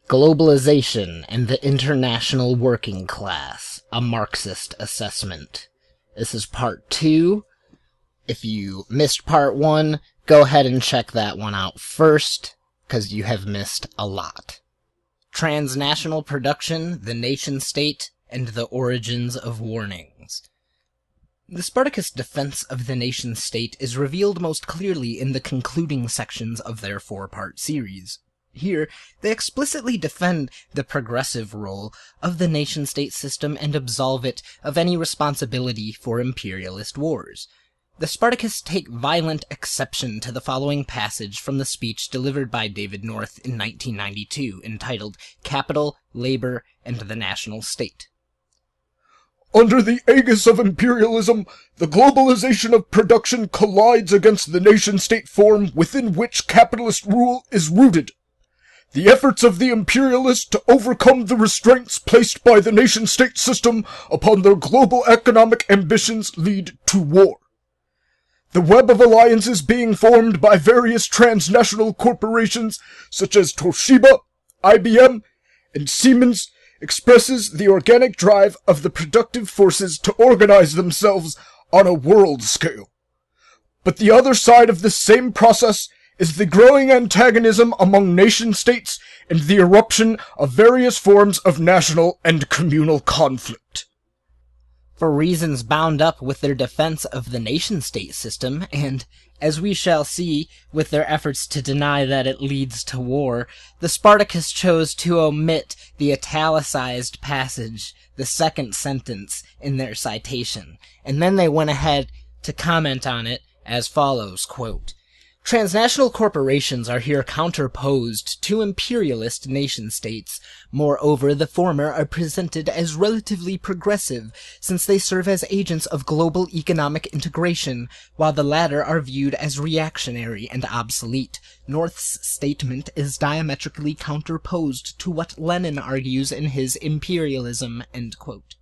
Globalization and the International Working Class, a Marxist Assessment. This is part 2. If you missed part 1, go ahead and check that one out first, because you have missed a lot. Transnational production, the nation-state, and the origins of warnings. The Spartacist defense of the nation-state is revealed most clearly in the concluding sections of their 4-part series. Here, they explicitly defend the progressive role of the nation-state system and absolve it of any responsibility for imperialist wars. The Spartacists take violent exception to the following passage from the speech delivered by David North in 1992, entitled Capital, Labor, and the National State. Under the aegis of imperialism, the globalization of production collides against the nation-state form within which capitalist rule is rooted. The efforts of the imperialists to overcome the restraints placed by the nation-state system upon their global economic ambitions lead to war. The web of alliances being formed by various transnational corporations such as Toshiba, IBM, and Siemens expresses the organic drive of the productive forces to organize themselves on a world scale. But the other side of this same process is the growing antagonism among nation-states and the eruption of various forms of national and communal conflict. For reasons bound up with their defense of the nation-state system, and, as we shall see, with their efforts to deny that it leads to war, the Spartacists chose to omit the italicized passage, the second sentence, in their citation, and then they went ahead to comment on it as follows, quote, "Transnational corporations are here counterposed to imperialist nation-states. Moreover, the former are presented as relatively progressive, since they serve as agents of global economic integration, while the latter are viewed as reactionary and obsolete. North's statement is diametrically counterposed to what Lenin argues in his Imperialism." End quote.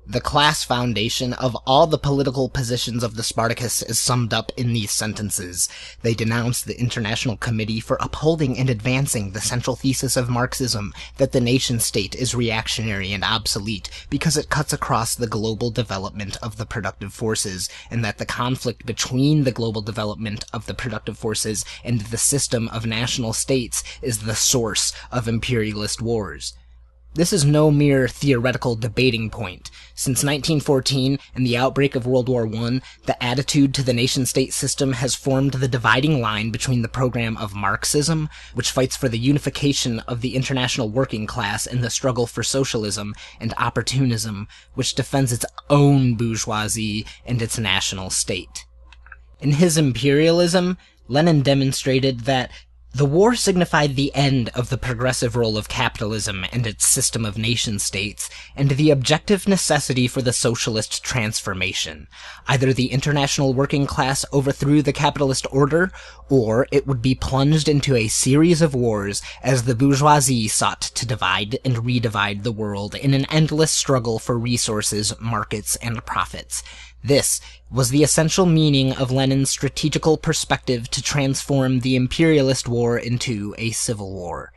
The class foundation of all the political positions of the Spartacists is summed up in these sentences. They denounce the International Committee for upholding and advancing the central thesis of Marxism, that the nation-state is reactionary and obsolete because it cuts across the global development of the productive forces, and that the conflict between the global development of the productive forces and the system of national states is the source of imperialist wars. This is no mere theoretical debating point. Since 1914 and the outbreak of World War I, the attitude to the nation-state system has formed the dividing line between the program of Marxism, which fights for the unification of the international working class in the struggle for socialism, and opportunism, which defends its own bourgeoisie and its national state. In his Imperialism, Lenin demonstrated that the war signified the end of the progressive role of capitalism and its system of nation-states, and the objective necessity for the socialist transformation. Either the international working class overthrew the capitalist order, or it would be plunged into a series of wars as the bourgeoisie sought to divide and redivide the world in an endless struggle for resources, markets, and profits. This was the essential meaning of Lenin's strategical perspective to transform the imperialist war into a civil war.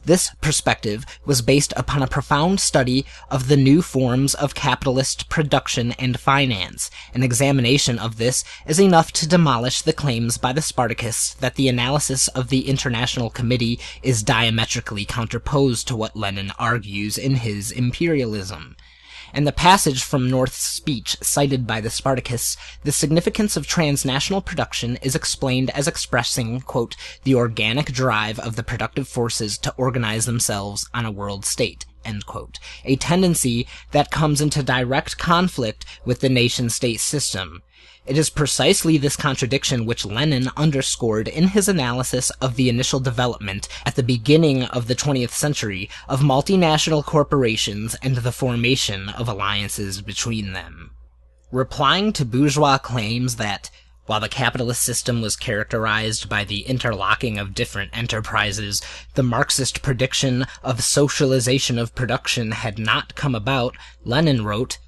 This perspective was based upon a profound study of the new forms of capitalist production and finance. An examination of this is enough to demolish the claims by the Spartacists that the analysis of the International Committee is diametrically counterposed to what Lenin argues in his Imperialism. In the passage from North's speech cited by the Spartacists, the significance of transnational production is explained as expressing, quote, "the organic drive of the productive forces to organize themselves on a world state," end quote, a tendency that comes into direct conflict with the nation-state system. It is precisely this contradiction which Lenin underscored in his analysis of the initial development, at the beginning of the 20th century, of multinational corporations and the formation of alliances between them. Replying to bourgeois claims that, while the capitalist system was characterized by the interlocking of different enterprises, the Marxist prediction of socialization of production had not come about, Lenin wrote,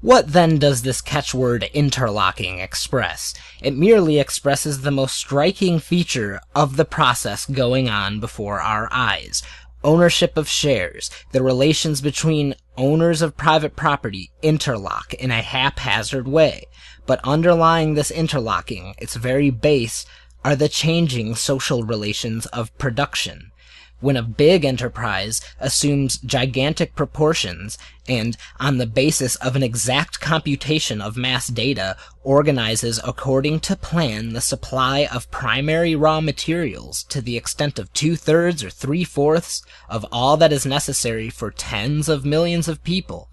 "What then does this catchword interlocking express? It merely expresses the most striking feature of the process going on before our eyes. ownership of shares, the relations between owners of private property interlock in a haphazard way. But underlying this interlocking, its very base, are the changing social relations of production. When a big enterprise assumes gigantic proportions and, on the basis of an exact computation of mass data, organizes according to plan the supply of primary raw materials to the extent of 2/3 or 3/4 of all that is necessary for tens of millions of people,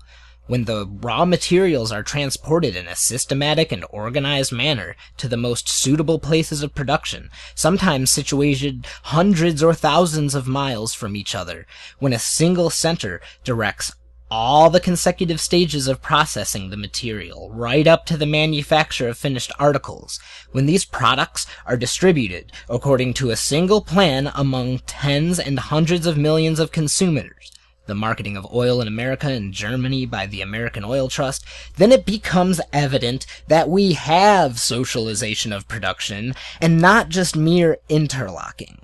when the raw materials are transported in a systematic and organized manner to the most suitable places of production, sometimes situated hundreds or thousands of miles from each other, when a single center directs all the consecutive stages of processing the material, right up to the manufacture of finished articles, when these products are distributed according to a single plan among tens and hundreds of millions of consumers, the marketing of oil in America and Germany by the American Oil Trust, then it becomes evident that we have socialization of production and not just mere interlocking.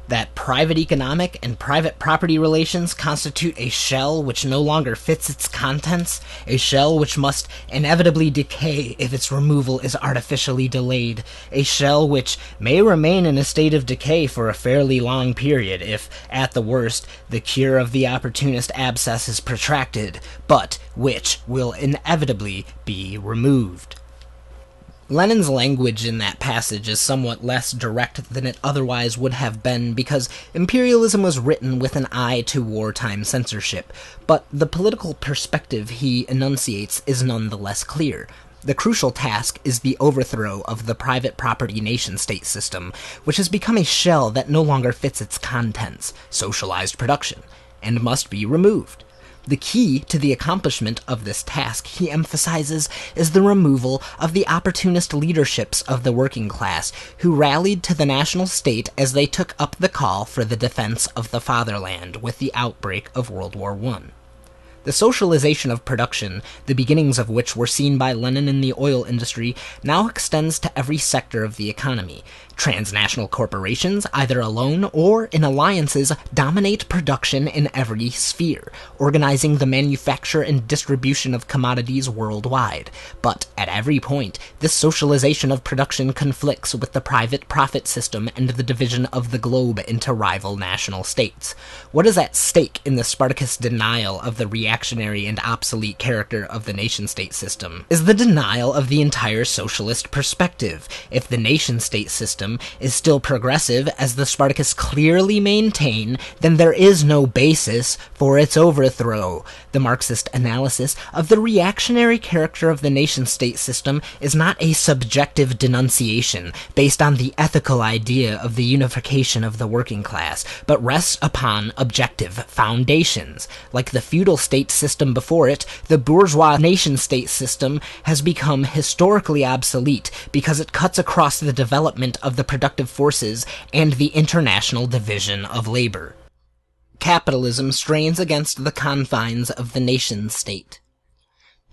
That private economic and private property relations constitute a shell which no longer fits its contents, a shell which must inevitably decay if its removal is artificially delayed, a shell which may remain in a state of decay for a fairly long period if, at the worst, the cure of the opportunist abscess is protracted, but which will inevitably be removed. Lenin's language in that passage is somewhat less direct than it otherwise would have been because imperialism was written with an eye to wartime censorship, but the political perspective he enunciates is nonetheless clear. The crucial task is the overthrow of the private property nation-state system, which has become a shell that no longer fits its contents, socialized production, and must be removed. The key to the accomplishment of this task, he emphasizes, is the removal of the opportunist leaderships of the working class, who rallied to the national state as they took up the call for the defense of the fatherland with the outbreak of World War I. The socialization of production, the beginnings of which were seen by Lenin in the oil industry, now extends to every sector of the economy. Transnational corporations, either alone or in alliances, dominate production in every sphere, organizing the manufacture and distribution of commodities worldwide. But at every point, this socialization of production conflicts with the private profit system and the division of the globe into rival national states. What is at stake in the Spartacist denial of the reactionary and obsolete character of the nation-state system is the denial of the entire socialist perspective. If the nation-state system is still progressive, as the Spartacists clearly maintain, then there is no basis for its overthrow. The Marxist analysis of the reactionary character of the nation-state system is not a subjective denunciation based on the ethical idea of the unification of the working class, but rests upon objective foundations. Like the feudal state system before it, the bourgeois nation-state system has become historically obsolete because it cuts across the development of the productive forces and the international division of labor. Capitalism strains against the confines of the nation-state.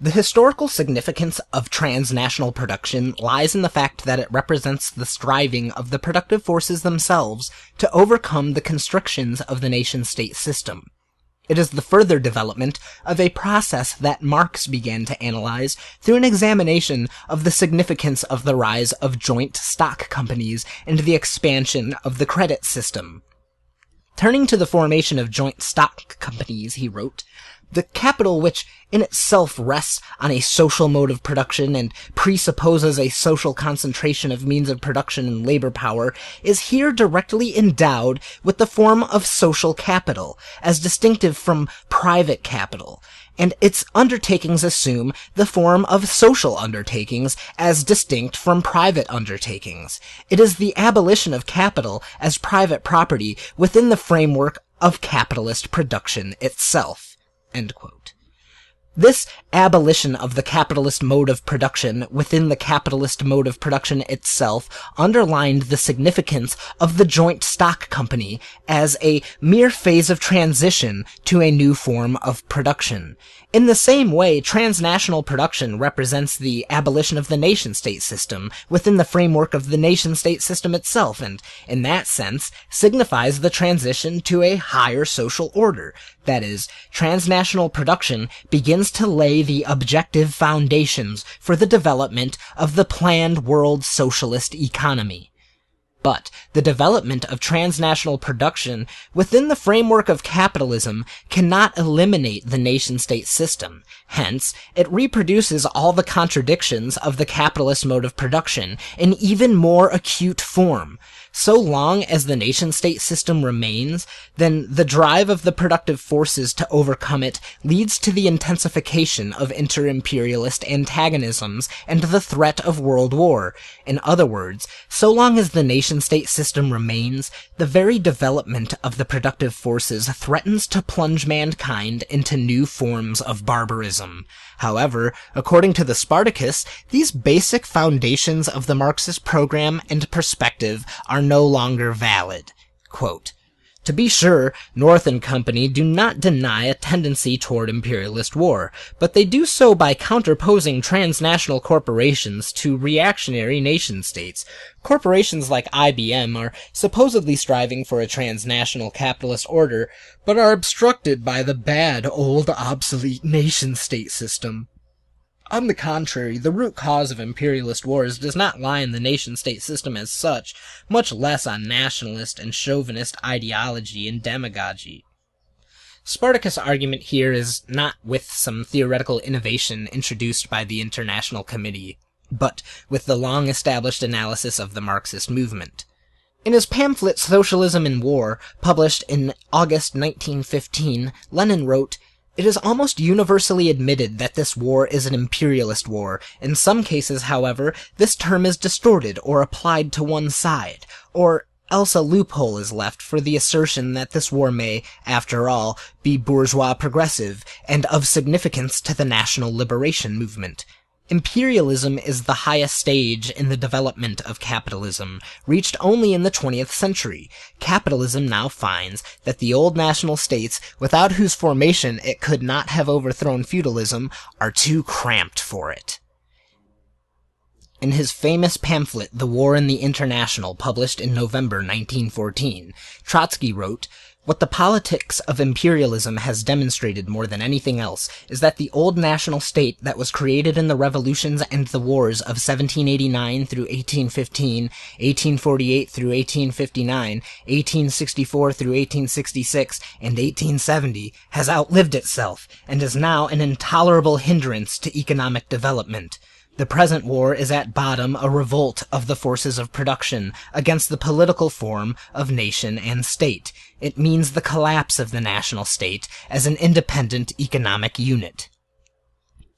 The historical significance of transnational production lies in the fact that it represents the striving of the productive forces themselves to overcome the constrictions of the nation-state system. It is the further development of a process that Marx began to analyze through an examination of the significance of the rise of joint stock companies and the expansion of the credit system. Turning to the formation of joint stock companies, he wrote, "The capital which in itself rests on a social mode of production and presupposes a social concentration of means of production and labor power is here directly endowed with the form of social capital, as distinctive from private capital, and its undertakings assume the form of social undertakings as distinct from private undertakings. It is the abolition of capital as private property within the framework of capitalist production itself." End quote. This abolition of the capitalist mode of production within the capitalist mode of production itself underlined the significance of the joint stock company as a mere phase of transition to a new form of production. In the same way, transnational production represents the abolition of the nation-state system within the framework of the nation-state system itself, and, in that sense, signifies the transition to a higher social order. That is, transnational production begins to lay the objective foundations for the development of the planned world socialist economy. But the development of transnational production within the framework of capitalism cannot eliminate the nation-state system. Hence, it reproduces all the contradictions of the capitalist mode of production in even more acute form. So long as the nation-state system remains, then the drive of the productive forces to overcome it leads to the intensification of inter-imperialist antagonisms and the threat of world war. In other words, so long as the nation-state system remains, the very development of the productive forces threatens to plunge mankind into new forms of barbarism. However, according to the Spartacus, these basic foundations of the Marxist program and perspective are no longer valid. Quote, "To be sure, North and Company do not deny a tendency toward imperialist war, but they do so by counterposing transnational corporations to reactionary nation-states. Corporations like IBM are supposedly striving for a transnational capitalist order, but are obstructed by the bad, old, obsolete nation-state system. On the contrary, the root cause of imperialist wars does not lie in the nation-state system as such, much less on nationalist and chauvinist ideology and demagogy." Spartacus' argument here is not with some theoretical innovation introduced by the International Committee, but with the long-established analysis of the Marxist movement. In his pamphlet Socialism and War, published in August 1915, Lenin wrote, "It is almost universally admitted that this war is an imperialist war. In some cases, however, this term is distorted or applied to one side, or else a loophole is left for the assertion that this war may, after all, be bourgeois progressive and of significance to the national liberation movement. Imperialism is the highest stage in the development of capitalism, reached only in the 20th century. Capitalism now finds that the old national states, without whose formation it could not have overthrown feudalism, are too cramped for it." In his famous pamphlet The War in the International, published in November 1914, Trotsky wrote, "What the politics of imperialism has demonstrated more than anything else is that the old national state that was created in the revolutions and the wars of 1789 through 1815, 1848 through 1859, 1864 through 1866, and 1870 has outlived itself and is now an intolerable hindrance to economic development. The present war is at bottom a revolt of the forces of production against the political form of nation and state. It means the collapse of the national state as an independent economic unit."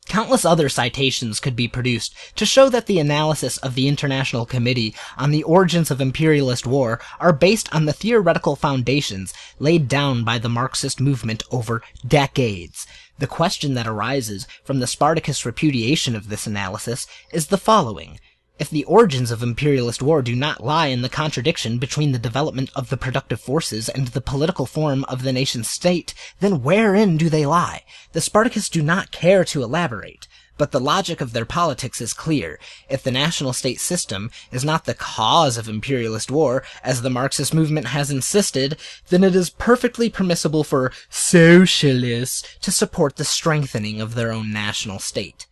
Countless other citations could be produced to show that the analysis of the International Committee on the origins of imperialist war are based on the theoretical foundations laid down by the Marxist movement over decades. The question that arises from the Spartacus repudiation of this analysis is the following. If the origins of imperialist war do not lie in the contradiction between the development of the productive forces and the political form of the nation-state, then wherein do they lie? The Spartacists do not care to elaborate, but the logic of their politics is clear. If the national state system is not the cause of imperialist war, as the Marxist movement has insisted, then it is perfectly permissible for socialists to support the strengthening of their own national state.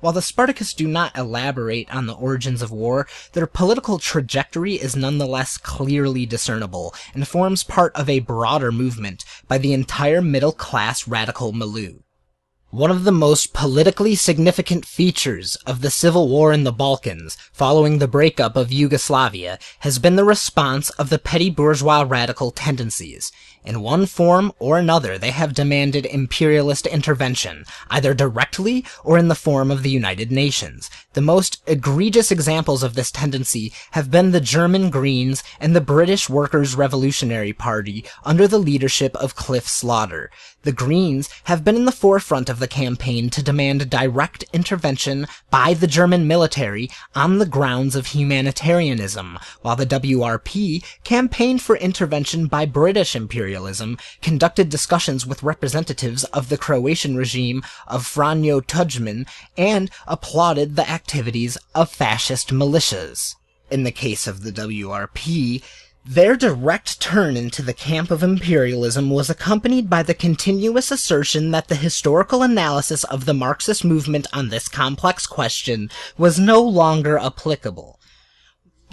While the Spartacists do not elaborate on the origins of war, their political trajectory is nonetheless clearly discernible, and forms part of a broader movement by the entire middle-class radical milieu. One of the most politically significant features of the civil war in the Balkans, following the breakup of Yugoslavia, has been the response of the petty-bourgeois radical tendencies. In one form or another, they have demanded imperialist intervention, either directly or in the form of the United Nations. The most egregious examples of this tendency have been the German Greens and the British Workers' Revolutionary Party under the leadership of Cliff Slaughter. The Greens have been in the forefront of the the campaign to demand direct intervention by the German military on the grounds of humanitarianism, while the WRP campaigned for intervention by British imperialism, conducted discussions with representatives of the Croatian regime of Franjo Tudjman, and applauded the activities of fascist militias. In the case of the WRP, their direct turn into the camp of imperialism was accompanied by the continuous assertion that the historical analysis of the Marxist movement on this complex question was no longer applicable.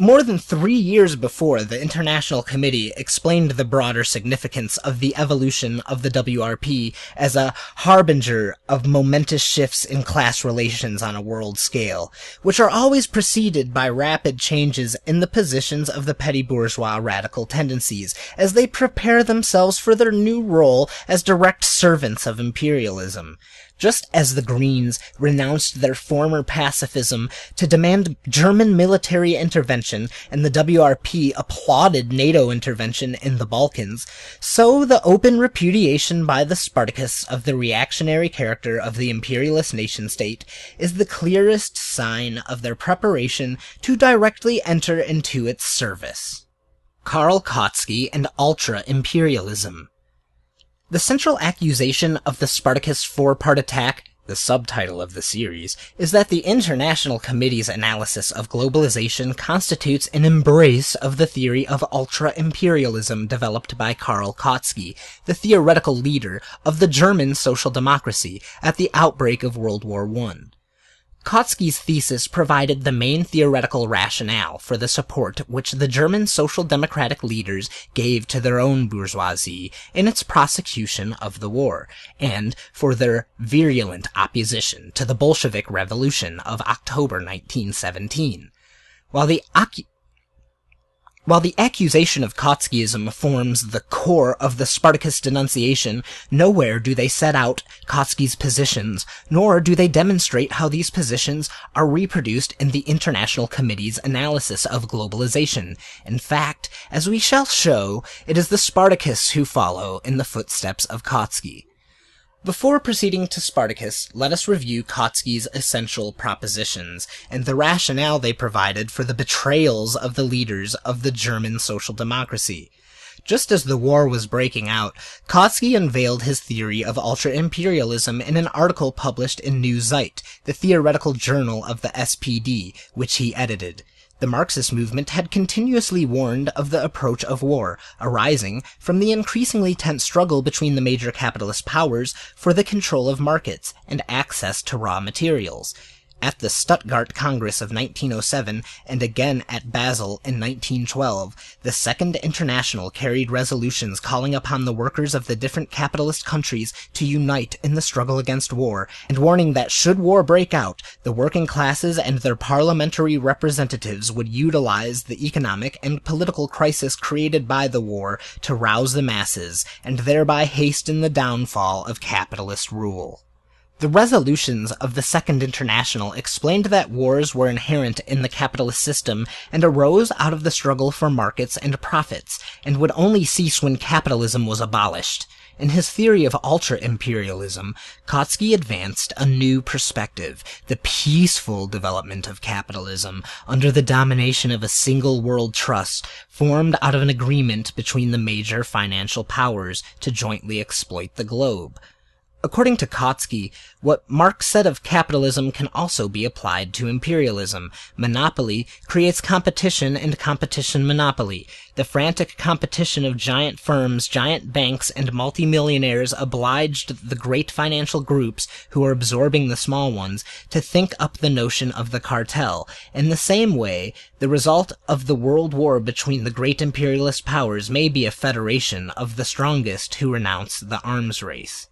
More than 3 years before, the International Committee explained the broader significance of the evolution of the WRP as a harbinger of momentous shifts in class relations on a world scale, which are always preceded by rapid changes in the positions of the petty-bourgeois radical tendencies as they prepare themselves for their new role as direct servants of imperialism. Just as the Greens renounced their former pacifism to demand German military intervention and the WRP applauded NATO intervention in the Balkans, so the open repudiation by the Spartacists of the reactionary character of the imperialist nation-state is the clearest sign of their preparation to directly enter into its service. Karl Kautsky and Ultra-Imperialism. The central accusation of the Spartacist four-part attack, the subtitle of the series, is that the International Committee's analysis of globalization constitutes an embrace of the theory of ultra-imperialism developed by Karl Kautsky, the theoretical leader of the German social democracy at the outbreak of World War I. Kautsky's thesis provided the main theoretical rationale for the support which the German social democratic leaders gave to their own bourgeoisie in its prosecution of the war, and for their virulent opposition to the Bolshevik Revolution of October 1917. While the accusation of Kautskyism forms the core of the Spartacist denunciation, nowhere do they set out Kautsky's positions, nor do they demonstrate how these positions are reproduced in the International Committee's analysis of globalization. In fact, as we shall show, it is the Spartacists who follow in the footsteps of Kautsky. Before proceeding to Spartacus, let us review Kautsky's essential propositions, and the rationale they provided for the betrayals of the leaders of the German social democracy. Just as the war was breaking out, Kautsky unveiled his theory of ultra-imperialism in an article published in New Zeit, the theoretical journal of the SPD, which he edited. The Marxist movement had continuously warned of the approach of war, arising from the increasingly tense struggle between the major capitalist powers for the control of markets and access to raw materials. At the Stuttgart Congress of 1907 and again at Basel in 1912, the Second International carried resolutions calling upon the workers of the different capitalist countries to unite in the struggle against war, and warning that should war break out, the working classes and their parliamentary representatives would utilize the economic and political crisis created by the war to rouse the masses, and thereby hasten the downfall of capitalist rule. The resolutions of the Second International explained that wars were inherent in the capitalist system and arose out of the struggle for markets and profits, and would only cease when capitalism was abolished. In his theory of ultra-imperialism, Kautsky advanced a new perspective, the peaceful development of capitalism under the domination of a single world trust formed out of an agreement between the major financial powers to jointly exploit the globe. According to Kautsky, what Marx said of capitalism can also be applied to imperialism. Monopoly creates competition and competition monopoly. The frantic competition of giant firms, giant banks, and multimillionaires obliged the great financial groups, who are absorbing the small ones, to think up the notion of the cartel. In the same way, the result of the world war between the great imperialist powers may be a federation of the strongest who renounce the arms race.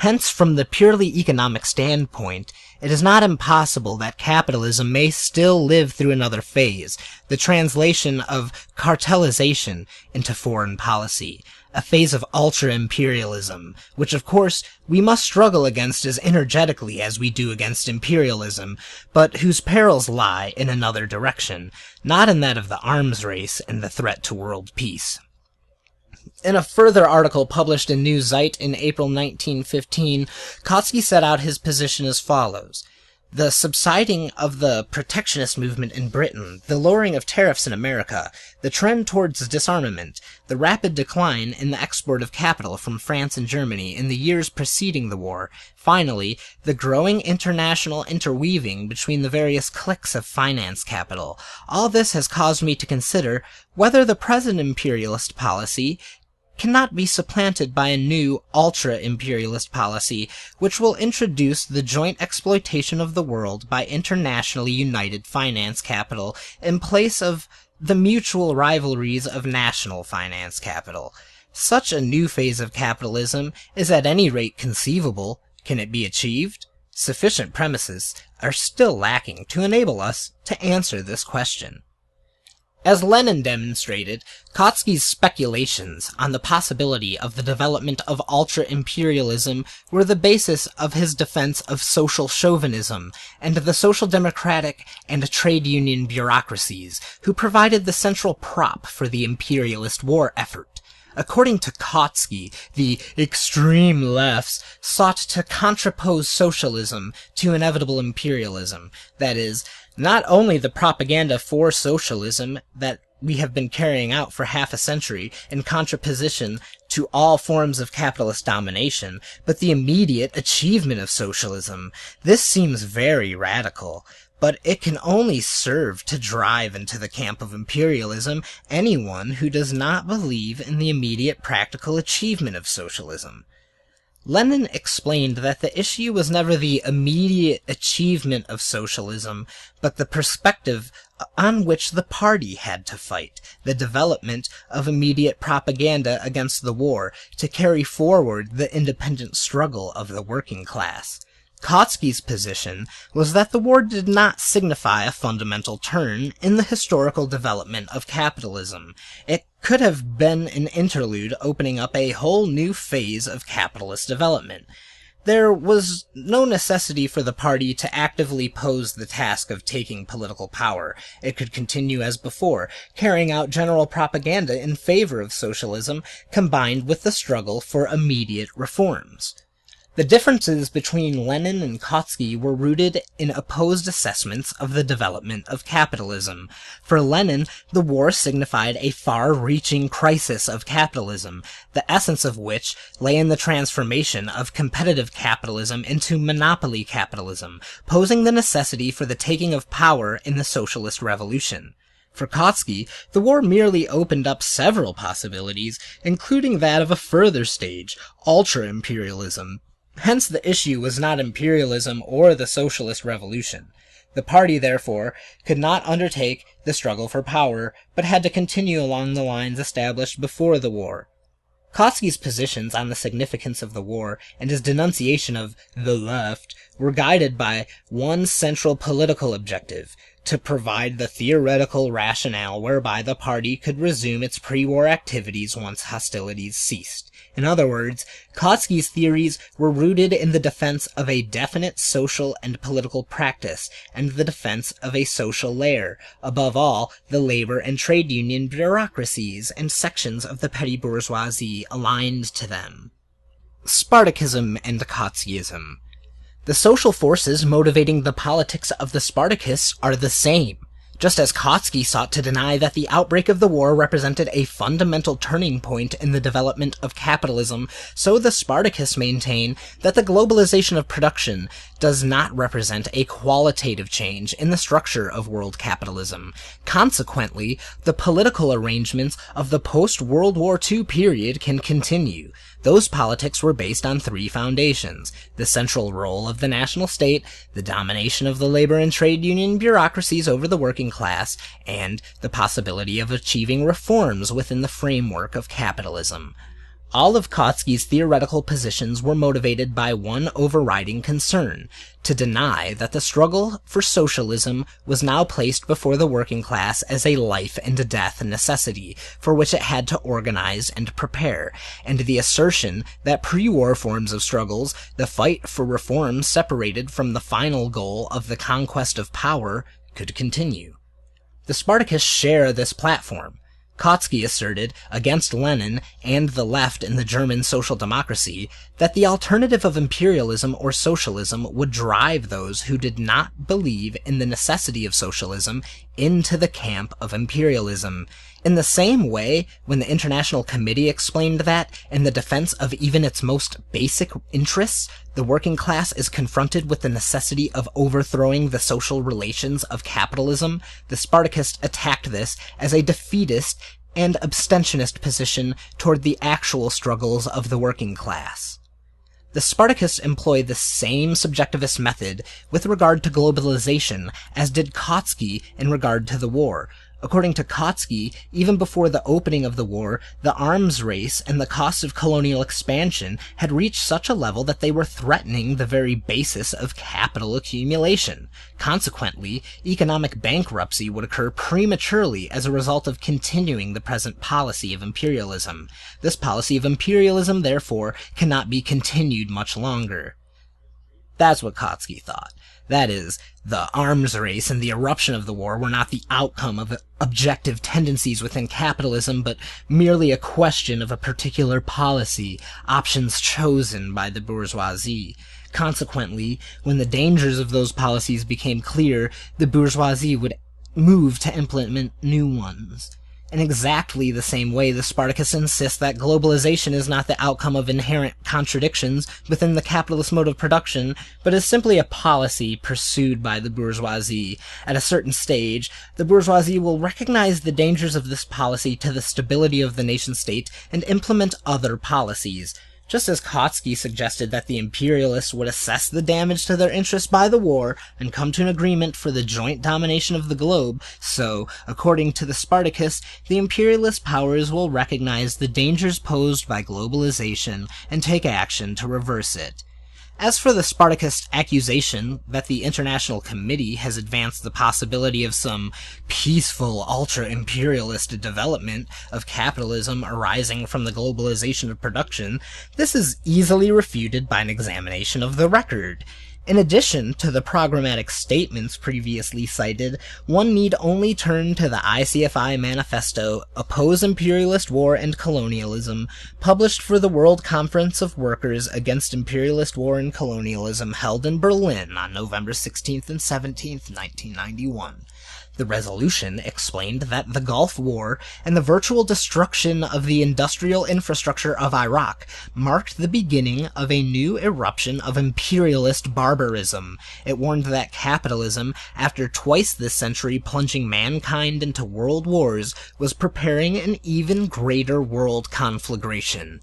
Hence, from the purely economic standpoint, it is not impossible that capitalism may still live through another phase, the translation of cartelization into foreign policy, a phase of ultra-imperialism, which of course we must struggle against as energetically as we do against imperialism, but whose perils lie in another direction, not in that of the arms race and the threat to world peace. In a further article published in New Zeit in April 1915, Kautsky set out his position as follows. The subsiding of the protectionist movement in Britain, the lowering of tariffs in America, the trend towards disarmament, the rapid decline in the export of capital from France and Germany in the years preceding the war, finally, the growing international interweaving between the various cliques of finance capital, all this has caused me to consider whether the present imperialist policy cannot be supplanted by a new ultra-imperialist policy, which will introduce the joint exploitation of the world by internationally united finance capital in place of the mutual rivalries of national finance capital. Such a new phase of capitalism is at any rate conceivable. Can it be achieved? Sufficient premises are still lacking to enable us to answer this question. As Lenin demonstrated, Kautsky's speculations on the possibility of the development of ultra-imperialism were the basis of his defense of social chauvinism and the social democratic and trade union bureaucracies, who provided the central prop for the imperialist war effort. According to Kautsky, the extreme lefts sought to contrapose socialism to inevitable imperialism, that is, not only the propaganda for socialism that we have been carrying out for half a century in contraposition to all forms of capitalist domination, but the immediate achievement of socialism. This seems very radical, but it can only serve to drive into the camp of imperialism anyone who does not believe in the immediate practical achievement of socialism. Lenin explained that the issue was never the immediate achievement of socialism, but the perspective on which the party had to fight, the development of immediate propaganda against the war to carry forward the independent struggle of the working class. Kautsky's position was that the war did not signify a fundamental turn in the historical development of capitalism. It could have been an interlude opening up a whole new phase of capitalist development. There was no necessity for the party to actively pose the task of taking political power. It could continue as before, carrying out general propaganda in favor of socialism, combined with the struggle for immediate reforms. The differences between Lenin and Kautsky were rooted in opposed assessments of the development of capitalism. For Lenin, the war signified a far-reaching crisis of capitalism, the essence of which lay in the transformation of competitive capitalism into monopoly capitalism, posing the necessity for the taking of power in the socialist revolution. For Kautsky, the war merely opened up several possibilities, including that of a further stage, ultra-imperialism. Hence the issue was not imperialism or the socialist revolution. The party, therefore, could not undertake the struggle for power, but had to continue along the lines established before the war. Kautsky's positions on the significance of the war and his denunciation of the left were guided by one central political objective: to provide the theoretical rationale whereby the party could resume its pre-war activities once hostilities ceased. In other words, Kautsky's theories were rooted in the defense of a definite social and political practice, and the defense of a social layer, above all, the labor and trade union bureaucracies and sections of the petty bourgeoisie aligned to them. Spartacism and Kautskyism. The social forces motivating the politics of the Spartacists are the same. Just as Kautsky sought to deny that the outbreak of the war represented a fundamental turning point in the development of capitalism, so the Spartacists maintain that the globalization of production does not represent a qualitative change in the structure of world capitalism. Consequently, the political arrangements of the post-World War II period can continue. Those politics were based on three foundations: the central role of the national state, the domination of the labor and trade union bureaucracies over the working class, and the possibility of achieving reforms within the framework of capitalism. All of Kautsky's theoretical positions were motivated by one overriding concern: to deny that the struggle for socialism was now placed before the working class as a life-and-death necessity for which it had to organize and prepare, and the assertion that pre-war forms of struggles, the fight for reforms separated from the final goal of the conquest of power, could continue. The Spartacists share this platform. Kautsky asserted, against Lenin and the left in the German social democracy, that the alternative of imperialism or socialism would drive those who did not believe in the necessity of socialism into the camp of imperialism. In the same way, when the International Committee explained that, in the defense of even its most basic interests, the working class is confronted with the necessity of overthrowing the social relations of capitalism, the Spartacists attacked this as a defeatist and abstentionist position toward the actual struggles of the working class. The Spartacists employ the same subjectivist method with regard to globalization as did Kautsky in regard to the war. According to Kautsky, even before the opening of the war, the arms race and the cost of colonial expansion had reached such a level that they were threatening the very basis of capital accumulation. Consequently, economic bankruptcy would occur prematurely as a result of continuing the present policy of imperialism. This policy of imperialism, therefore, cannot be continued much longer. That's what Kautsky thought. That is, the arms race and the eruption of the war were not the outcome of objective tendencies within capitalism, but merely a question of a particular policy, options chosen by the bourgeoisie. Consequently, when the dangers of those policies became clear, the bourgeoisie would move to implement new ones. In exactly the same way, the Spartacists insist that globalization is not the outcome of inherent contradictions within the capitalist mode of production, but is simply a policy pursued by the bourgeoisie. At a certain stage, the bourgeoisie will recognize the dangers of this policy to the stability of the nation-state and implement other policies. Just as Kautsky suggested that the imperialists would assess the damage to their interests by the war and come to an agreement for the joint domination of the globe, so, according to the Spartacists, the imperialist powers will recognize the dangers posed by globalization and take action to reverse it. As for the Spartacist accusation that the International Committee has advanced the possibility of some peaceful ultra-imperialist development of capitalism arising from the globalization of production, this is easily refuted by an examination of the record. In addition to the programmatic statements previously cited, one need only turn to the ICFI Manifesto, Oppose Imperialist War and Colonialism, published for the World Conference of Workers Against Imperialist War and Colonialism held in Berlin on November 16th and 17th, 1991. The resolution explained that the Gulf War and the virtual destruction of the industrial infrastructure of Iraq marked the beginning of a new eruption of imperialist barbarism. It warned that capitalism, after twice this century plunging mankind into world wars, was preparing an even greater world conflagration.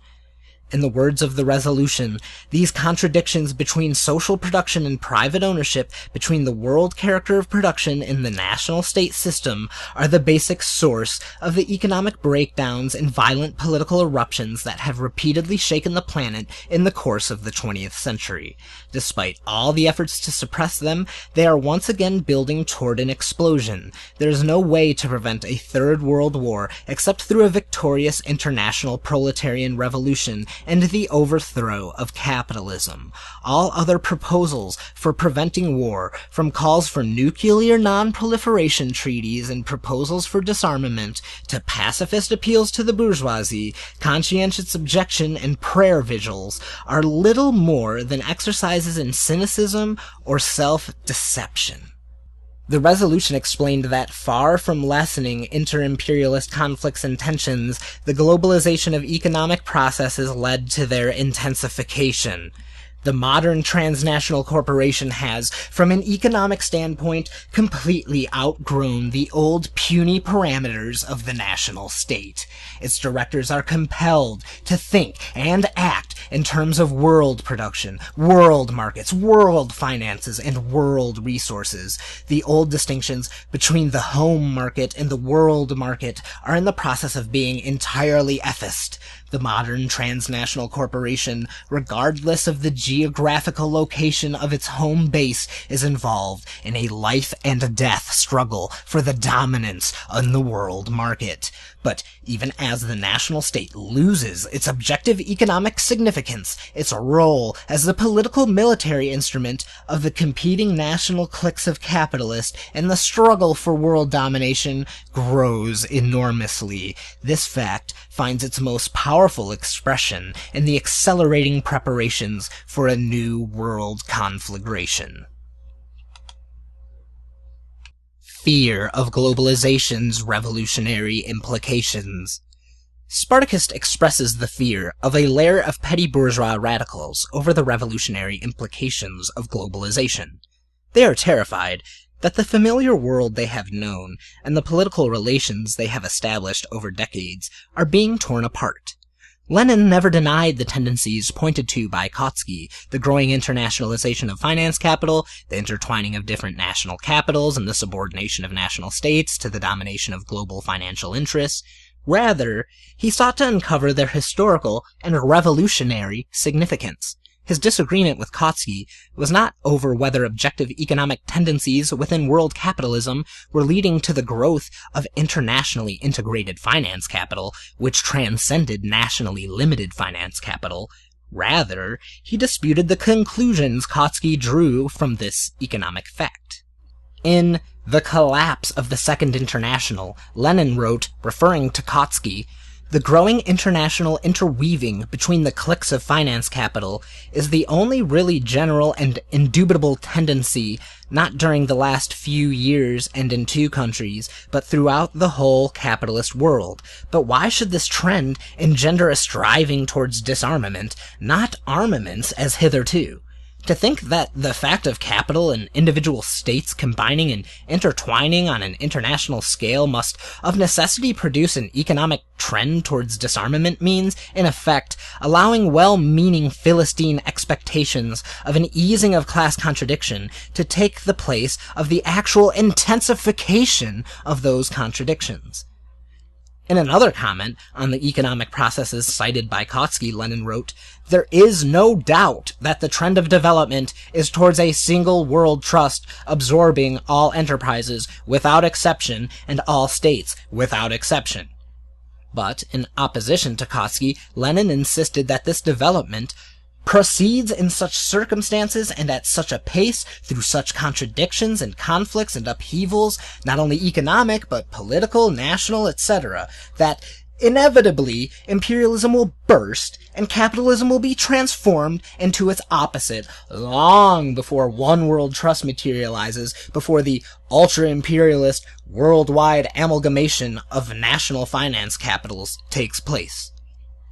In the words of the resolution, these contradictions between social production and private ownership, between the world character of production and the national state system, are the basic source of the economic breakdowns and violent political eruptions that have repeatedly shaken the planet in the course of the 20th century. Despite all the efforts to suppress them, they are once again building toward an explosion. There is no way to prevent a third world war except through a victorious international proletarian revolution and the overthrow of capitalism. All other proposals for preventing war, from calls for nuclear non-proliferation treaties and proposals for disarmament, to pacifist appeals to the bourgeoisie, conscientious objection and prayer vigils, are little more than exercises in cynicism or self-deception. The resolution explained that, far from lessening inter-imperialist conflicts and tensions, the globalization of economic processes led to their intensification. The modern transnational corporation has, from an economic standpoint, completely outgrown the old puny parameters of the national state. Its directors are compelled to think and act in terms of world production, world markets, world finances, and world resources. The old distinctions between the home market and the world market are in the process of being entirely effaced. The modern transnational corporation, regardless of the geographical location of its home base, is involved in a life and death struggle for the dominance on the world market. But even as the national state loses its objective economic significance, its role as the political military instrument of the competing national cliques of capitalists in the struggle for world domination grows enormously. This fact finds its most powerful expression in the accelerating preparations for a new world conflagration. Fear of globalization's revolutionary implications. Spartacus expresses the fear of a layer of petty-bourgeois radicals over the revolutionary implications of globalization. They are terrified that the familiar world they have known and the political relations they have established over decades are being torn apart. Lenin never denied the tendencies pointed to by Kautsky, the growing internationalization of finance capital, the intertwining of different national capitals, and the subordination of national states to the domination of global financial interests. Rather, he sought to uncover their historical and revolutionary significance. His disagreement with Kautsky was not over whether objective economic tendencies within world capitalism were leading to the growth of internationally integrated finance capital, which transcended nationally limited finance capital. Rather, he disputed the conclusions Kautsky drew from this economic fact. In The Collapse of the Second International, Lenin wrote, referring to Kautsky, "The growing international interweaving between the cliques of finance capital is the only really general and indubitable tendency, not during the last few years and in two countries, but throughout the whole capitalist world. But why should this trend engender a striving towards disarmament, not armaments as hitherto? To think that the fact of capital and individual states combining and intertwining on an international scale must of necessity produce an economic trend towards disarmament means, in effect, allowing well-meaning Philistine expectations of an easing of class contradiction to take the place of the actual intensification of those contradictions." In another comment on the economic processes cited by Kautsky, Lenin wrote, "There is no doubt that the trend of development is towards a single world trust absorbing all enterprises without exception and all states without exception." But, in opposition to Kautsky, Lenin insisted that this development proceeds in such circumstances and at such a pace, through such contradictions and conflicts and upheavals, not only economic, but political, national, etc., that inevitably imperialism will burst and capitalism will be transformed into its opposite long before one world trust materializes, before the ultra-imperialist worldwide amalgamation of national finance capitals takes place.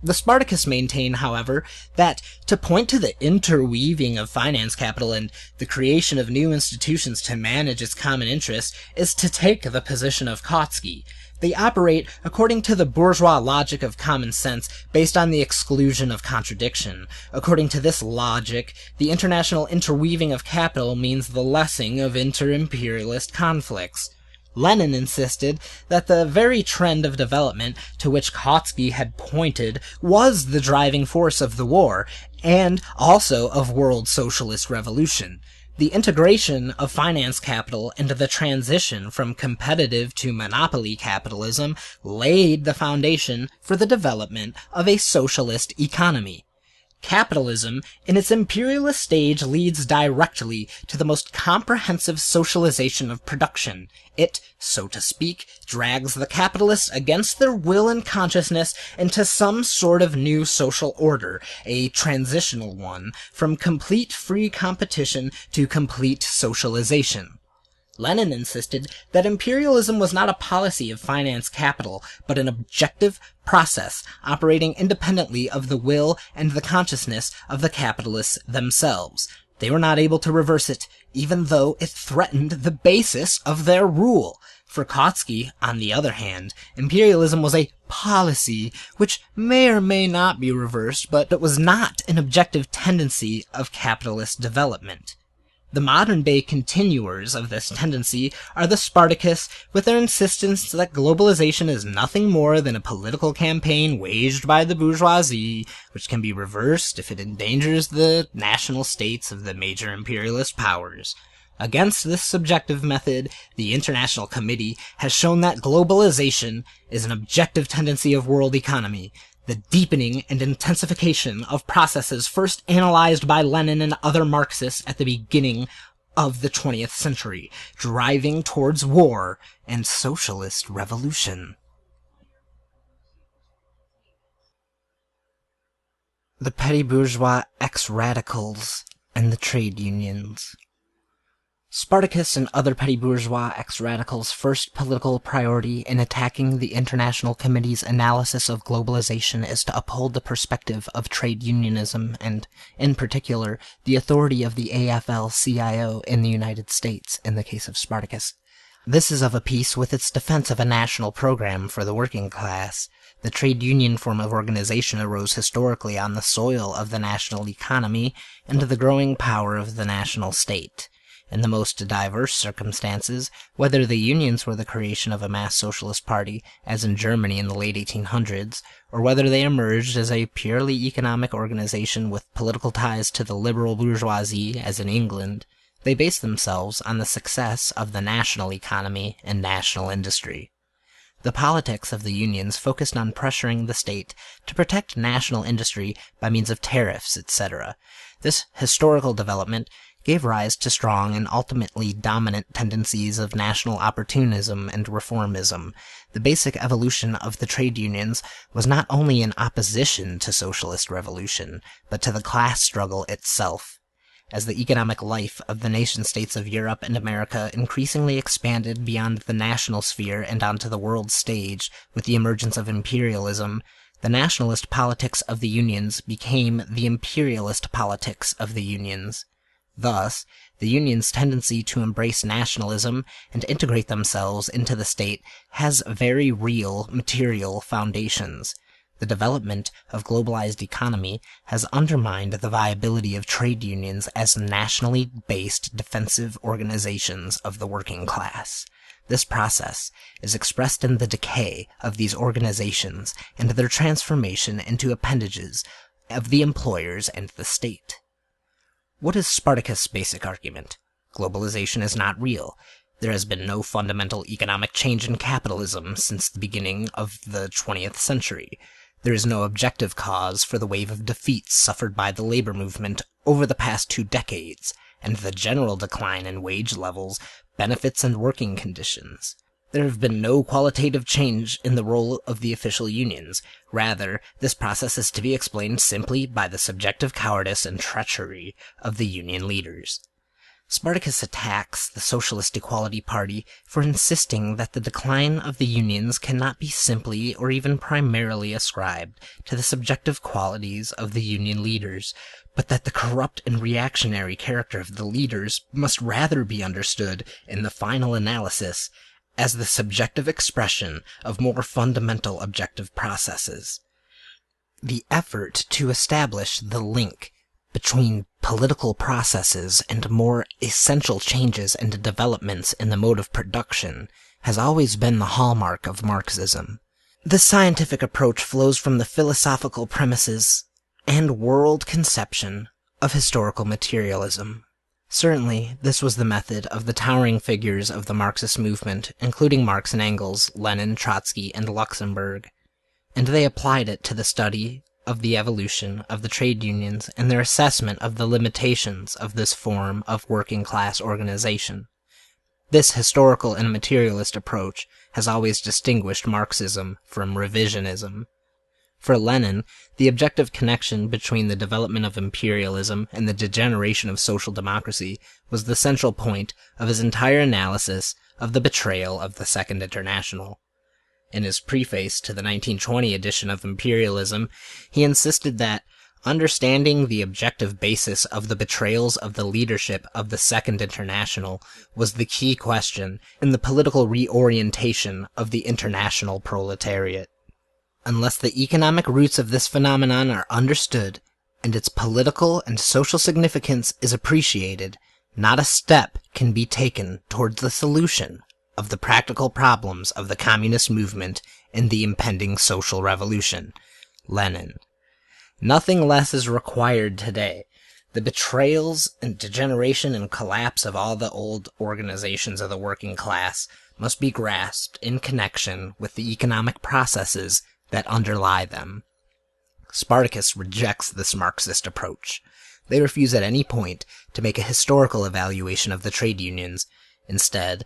The Spartacists maintain, however, that to point to the interweaving of finance capital and the creation of new institutions to manage its common interests is to take the position of Kautsky. They operate according to the bourgeois logic of common sense based on the exclusion of contradiction. According to this logic, the international interweaving of capital means the lessening of inter-imperialist conflicts. Lenin insisted that the very trend of development to which Kautsky had pointed was the driving force of the war, and also of world socialist revolution. The integration of finance capital and the transition from competitive to monopoly capitalism laid the foundation for the development of a socialist economy. Capitalism, in its imperialist stage, leads directly to the most comprehensive socialization of production. It, so to speak, drags the capitalists against their will and consciousness into some sort of new social order, a transitional one, from complete free competition to complete socialization. Lenin insisted that imperialism was not a policy of finance capital, but an objective process operating independently of the will and the consciousness of the capitalists themselves. They were not able to reverse it, even though it threatened the basis of their rule. For Kautsky, on the other hand, imperialism was a policy which may or may not be reversed, but it was not an objective tendency of capitalist development. The modern-day continuers of this tendency are the Spartacists, with their insistence that globalization is nothing more than a political campaign waged by the bourgeoisie, which can be reversed if it endangers the national states of the major imperialist powers. Against this subjective method, the International Committee has shown that globalization is an objective tendency of world economy, the deepening and intensification of processes first analyzed by Lenin and other Marxists at the beginning of the 20th century, driving towards war and socialist revolution. The petty-bourgeois ex-radicals and the trade unions. Spartacus and other petty-bourgeois ex-radicals' first political priority in attacking the International Committee's analysis of globalization is to uphold the perspective of trade unionism and, in particular, the authority of the AFL-CIO in the United States in the case of Spartacus. This is of a piece with its defense of a national program for the working class. The trade union form of organization arose historically on the soil of the national economy and the growing power of the national state. In the most diverse circumstances, whether the unions were the creation of a mass socialist party, as in Germany in the late 1800s, or whether they emerged as a purely economic organization with political ties to the liberal bourgeoisie, as in England, they based themselves on the success of the national economy and national industry. The politics of the unions focused on pressuring the state to protect national industry by means of tariffs, etc. This historical development gave rise to strong and ultimately dominant tendencies of national opportunism and reformism. The basic evolution of the trade unions was not only in opposition to socialist revolution, but to the class struggle itself. As the economic life of the nation-states of Europe and America increasingly expanded beyond the national sphere and onto the world stage with the emergence of imperialism, the nationalist politics of the unions became the imperialist politics of the unions. Thus, the Union's tendency to embrace nationalism and integrate themselves into the state has very real, material foundations. The development of globalized economy has undermined the viability of trade unions as nationally based defensive organizations of the working class. This process is expressed in the decay of these organizations and their transformation into appendages of the employers and the state. What is Spartacus' basic argument? Globalization is not real. There has been no fundamental economic change in capitalism since the beginning of the 20th century. There is no objective cause for the wave of defeats suffered by the labor movement over the past 2 decades, and the general decline in wage levels, benefits, and working conditions. There have been no qualitative change in the role of the official unions. Rather, this process is to be explained simply by the subjective cowardice and treachery of the union leaders. Spartacus attacks the Socialist Equality Party for insisting that the decline of the unions cannot be simply or even primarily ascribed to the subjective qualities of the union leaders, but that the corrupt and reactionary character of the leaders must rather be understood in the final analysis as the subjective expression of more fundamental objective processes. The effort to establish the link between political processes and more essential changes and developments in the mode of production has always been the hallmark of Marxism. This scientific approach flows from the philosophical premises and world conception of historical materialism. Certainly, this was the method of the towering figures of the Marxist movement, including Marx and Engels, Lenin, Trotsky, and Luxemburg, and they applied it to the study of the evolution of the trade unions and their assessment of the limitations of this form of working-class organization. This historical and materialist approach has always distinguished Marxism from revisionism. For Lenin, the objective connection between the development of imperialism and the degeneration of social democracy was the central point of his entire analysis of the betrayal of the Second International. In his preface to the 1920 edition of Imperialism, he insisted that understanding the objective basis of the betrayals of the leadership of the Second International was the key question in the political reorientation of the international proletariat. Unless the economic roots of this phenomenon are understood, and its political and social significance is appreciated, not a step can be taken towards the solution of the practical problems of the communist movement and the impending social revolution. Lenin. Nothing less is required today. The betrayals and degeneration and collapse of all the old organizations of the working class must be grasped in connection with the economic processes that underlie them. Spartacus rejects this Marxist approach. They refuse at any point to make a historical evaluation of the trade unions. Instead,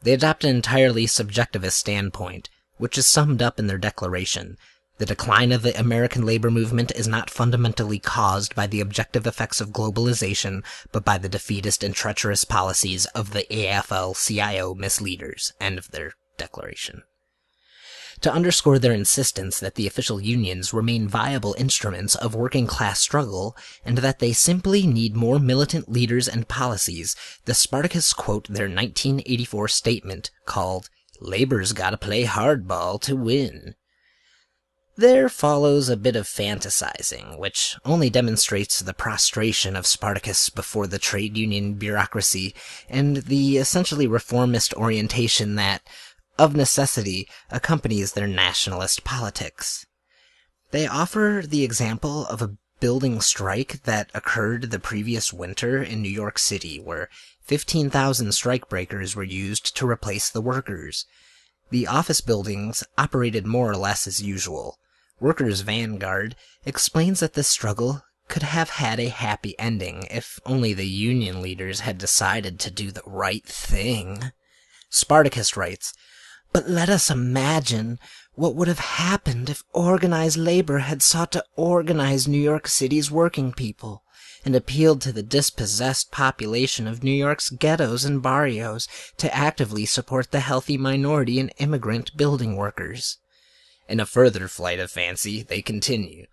they adopt an entirely subjectivist standpoint, which is summed up in their declaration. The decline of the American labor movement is not fundamentally caused by the objective effects of globalization, but by the defeatist and treacherous policies of the AFL-CIO misleaders. End of their declaration. To underscore their insistence that the official unions remain viable instruments of working-class struggle, and that they simply need more militant leaders and policies, the Spartacists quote their 1984 statement called, "Labor's gotta play hardball to win." There follows a bit of fantasizing, which only demonstrates the prostration of Spartacus before the trade union bureaucracy and the essentially reformist orientation that, of necessity, accompanies their nationalist politics. They offer the example of a building strike that occurred the previous winter in New York City, where 15,000 strikebreakers were used to replace the workers. The office buildings operated more or less as usual. Workers' Vanguard explains that this struggle could have had a happy ending if only the union leaders had decided to do the right thing. Spartacus writes, "But let us imagine what would have happened if organized labor had sought to organize New York City's working people, and appealed to the dispossessed population of New York's ghettos and barrios to actively support the healthy minority and immigrant building workers." In a further flight of fancy, they continue,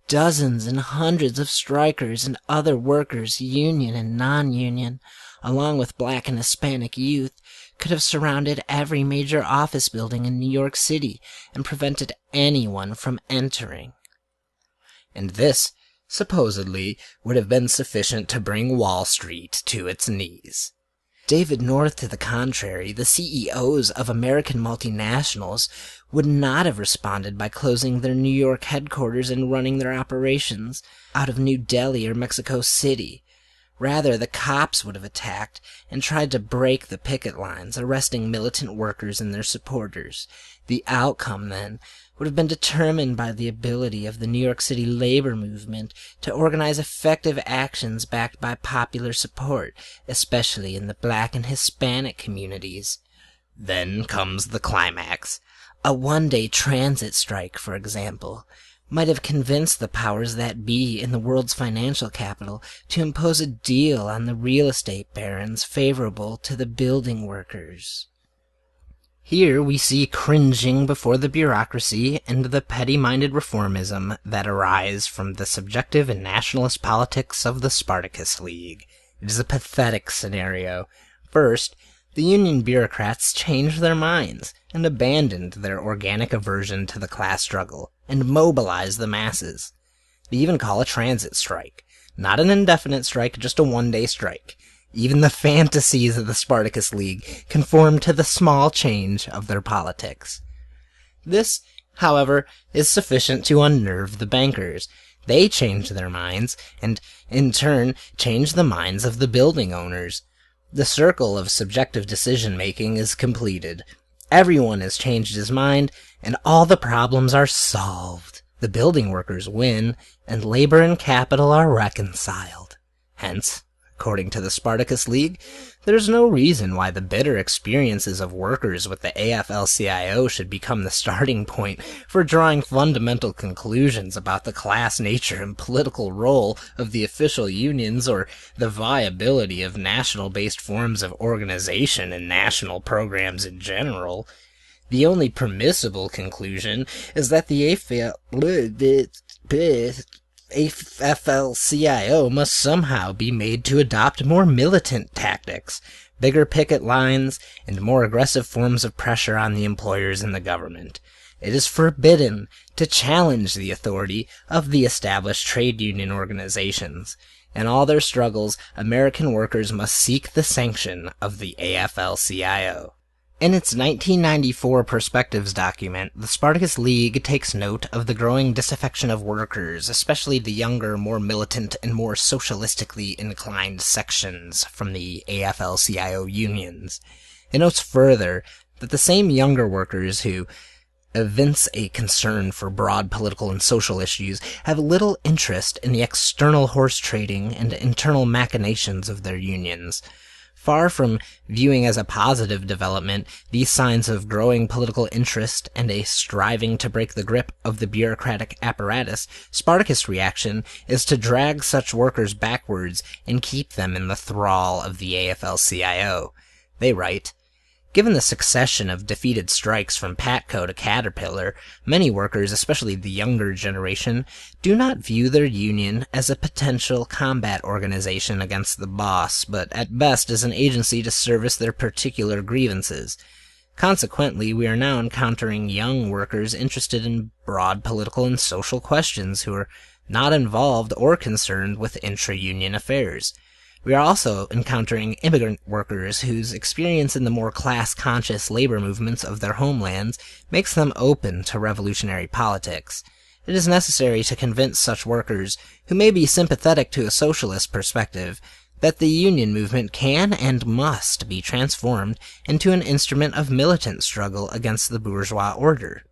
"Dozens and hundreds of strikers and other workers, union and non-union, along with black and Hispanic youth, could have surrounded every major office building in New York City and prevented anyone from entering." And this, supposedly, would have been sufficient to bring Wall Street to its knees. David North, to the contrary, the CEOs of American multinationals would not have responded by closing their New York headquarters and running their operations out of New Delhi or Mexico City. Rather, the cops would have attacked and tried to break the picket lines, arresting militant workers and their supporters. The outcome, then, would have been determined by the ability of the New York City labor movement to organize effective actions backed by popular support, especially in the black and Hispanic communities. Then comes the climax. A one-day transit strike, for example, might have convinced the powers that be in the world's financial capital to impose a deal on the real estate barons favorable to the building workers. Here we see cringing before the bureaucracy and the petty-minded reformism that arise from the subjective and nationalist politics of the Spartacus League. It is a pathetic scenario. First, the union bureaucrats changed their minds and abandoned their organic aversion to the class struggle and mobilized the masses. They even call a transit strike. Not an indefinite strike, just a one-day strike. Even the fantasies of the Spartacus League conform to the small change of their politics. This, however, is sufficient to unnerve the bankers. They change their minds, and, in turn, change the minds of the building owners. The circle of subjective decision-making is completed. Everyone has changed his mind, and all the problems are solved. The building workers win, and labor and capital are reconciled. Hence, according to the Spartacus League, there's no reason why the bitter experiences of workers with the AFL-CIO should become the starting point for drawing fundamental conclusions about the class nature and political role of the official unions or the viability of national-based forms of organization and national programs in general. The only permissible conclusion is that the AFL-CIO must somehow be made to adopt more militant tactics, bigger picket lines, and more aggressive forms of pressure on the employers and the government. it is forbidden to challenge the authority of the established trade union organizations. In all their struggles, American workers must seek the sanction of the AFL-CIO. In its 1994 Perspectives document, the Spartacus League takes note of the growing disaffection of workers, especially the younger, more militant, and more socialistically inclined sections from the AFL-CIO unions. It notes further that the same younger workers who evince a concern for broad political and social issues have little interest in the external horse trading and internal machinations of their unions. Far from viewing as a positive development these signs of growing political interest and a striving to break the grip of the bureaucratic apparatus, Spartacus' reaction is to drag such workers backwards and keep them in the thrall of the AFL-CIO. They write, "Given the succession of defeated strikes from Patco to Caterpillar, many workers, especially the younger generation, do not view their union as a potential combat organization against the boss, but at best as an agency to service their particular grievances. Consequently, we are now encountering young workers interested in broad political and social questions who are not involved or concerned with intra-union affairs. We are also encountering immigrant workers whose experience in the more class-conscious labor movements of their homelands makes them open to revolutionary politics. It is necessary to convince such workers, who may be sympathetic to a socialist perspective, that the union movement can and must be transformed into an instrument of militant struggle against the bourgeois order."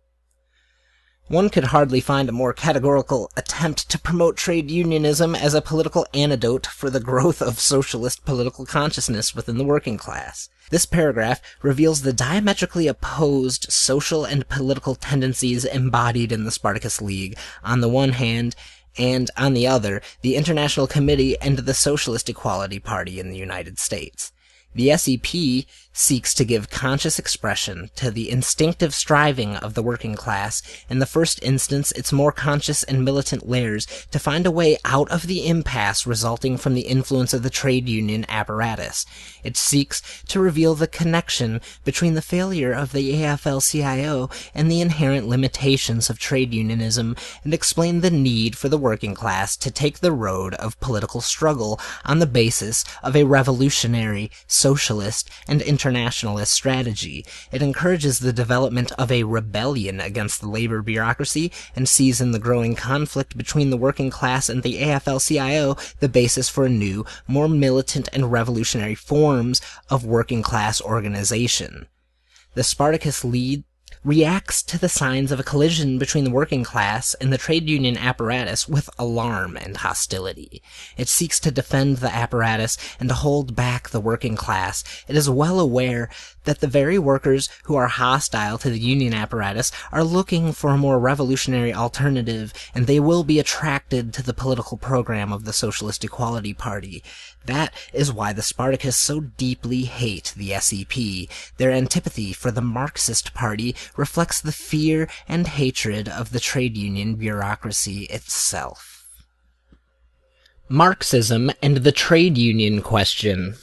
One could hardly find a more categorical attempt to promote trade unionism as a political antidote for the growth of socialist political consciousness within the working class. This paragraph reveals the diametrically opposed social and political tendencies embodied in the Spartacus League, on the one hand, and, on the other, the International Committee and the Socialist Equality Party in the United States. The SEP seeks to give conscious expression to the instinctive striving of the working class, in the first instance its more conscious and militant layers, to find a way out of the impasse resulting from the influence of the trade union apparatus. It seeks to reveal the connection between the failure of the AFL-CIO and the inherent limitations of trade unionism, and explain the need for the working class to take the road of political struggle on the basis of a revolutionary, socialist, and internationalist strategy. It encourages the development of a rebellion against the labor bureaucracy, and sees in the growing conflict between the working class and the AFL-CIO the basis for new, more militant and revolutionary forms of working class organization. The Spartacus League reacts to the signs of a collision between the working class and the trade union apparatus with alarm and hostility. It seeks to defend the apparatus and to hold back the working class. It is well aware that the very workers who are hostile to the union apparatus are looking for a more revolutionary alternative, and they will be attracted to the political program of the Socialist Equality Party. That is why the Spartacus so deeply hate the SEP. Their antipathy for the Marxist Party reflects the fear and hatred of the trade union bureaucracy itself. Marxism and the trade union question.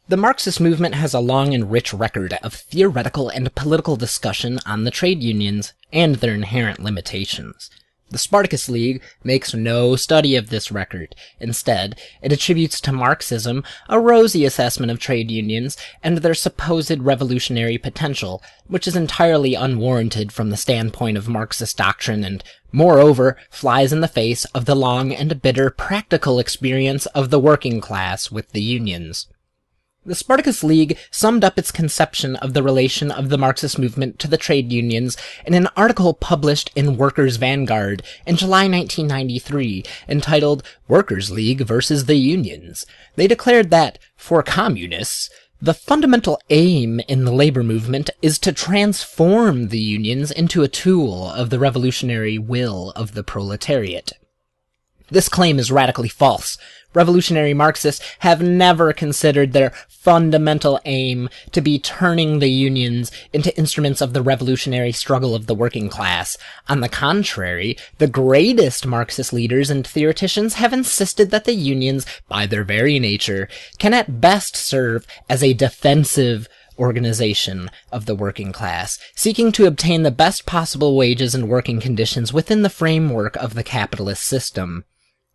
The Marxist movement has a long and rich record of theoretical and political discussion on the trade unions and their inherent limitations. The Spartacus League makes no study of this record. Instead, it attributes to Marxism a rosy assessment of trade unions and their supposed revolutionary potential, which is entirely unwarranted from the standpoint of Marxist doctrine and, moreover, flies in the face of the long and bitter practical experience of the working class with the unions. The Spartacus League summed up its conception of the relation of the Marxist movement to the trade unions in an article published in Workers' Vanguard in July 1993, entitled Workers' League versus the Unions. They declared that, for communists, the fundamental aim in the labor movement is to transform the unions into a tool of the revolutionary will of the proletariat. This claim is radically false. Revolutionary Marxists have never considered their fundamental aim to be turning the unions into instruments of the revolutionary struggle of the working class. On the contrary, the greatest Marxist leaders and theoreticians have insisted that the unions, by their very nature, can at best serve as a defensive organization of the working class, seeking to obtain the best possible wages and working conditions within the framework of the capitalist system.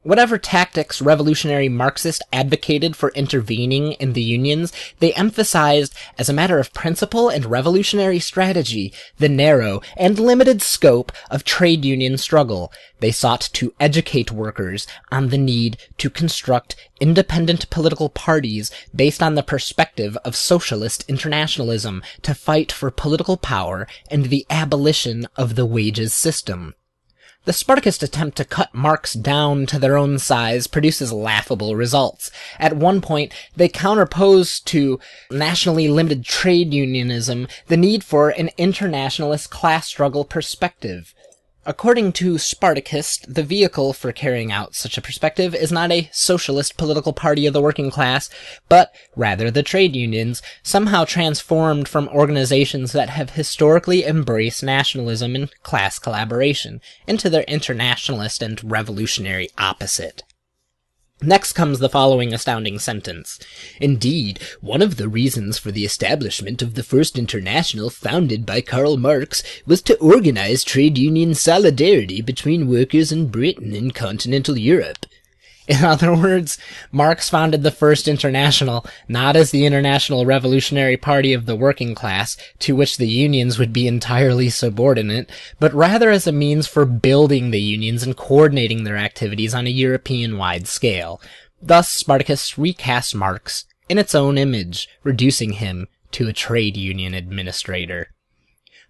Whatever tactics revolutionary Marxists advocated for intervening in the unions, they emphasized, as a matter of principle and revolutionary strategy, the narrow and limited scope of trade union struggle. They sought to educate workers on the need to construct independent political parties based on the perspective of socialist internationalism to fight for political power and the abolition of the wages system. The Spartacist attempt to cut Marx down to their own size produces laughable results. At one point, they counterpose to nationally limited trade unionism the need for an internationalist class struggle perspective. According to Spartacist, the vehicle for carrying out such a perspective is not a socialist political party of the working class, but rather the trade unions, somehow transformed from organizations that have historically embraced nationalism and class collaboration, into their internationalist and revolutionary opposite. Next comes the following astounding sentence. Indeed, one of the reasons for the establishment of the First International founded by Karl Marx was to organize trade union solidarity between workers in Britain and continental Europe. In other words, Marx founded the First International not as the International Revolutionary Party of the working class, to which the unions would be entirely subordinate, but rather as a means for building the unions and coordinating their activities on a European-wide scale. Thus, Spartacus recast Marx in its own image, reducing him to a trade union administrator.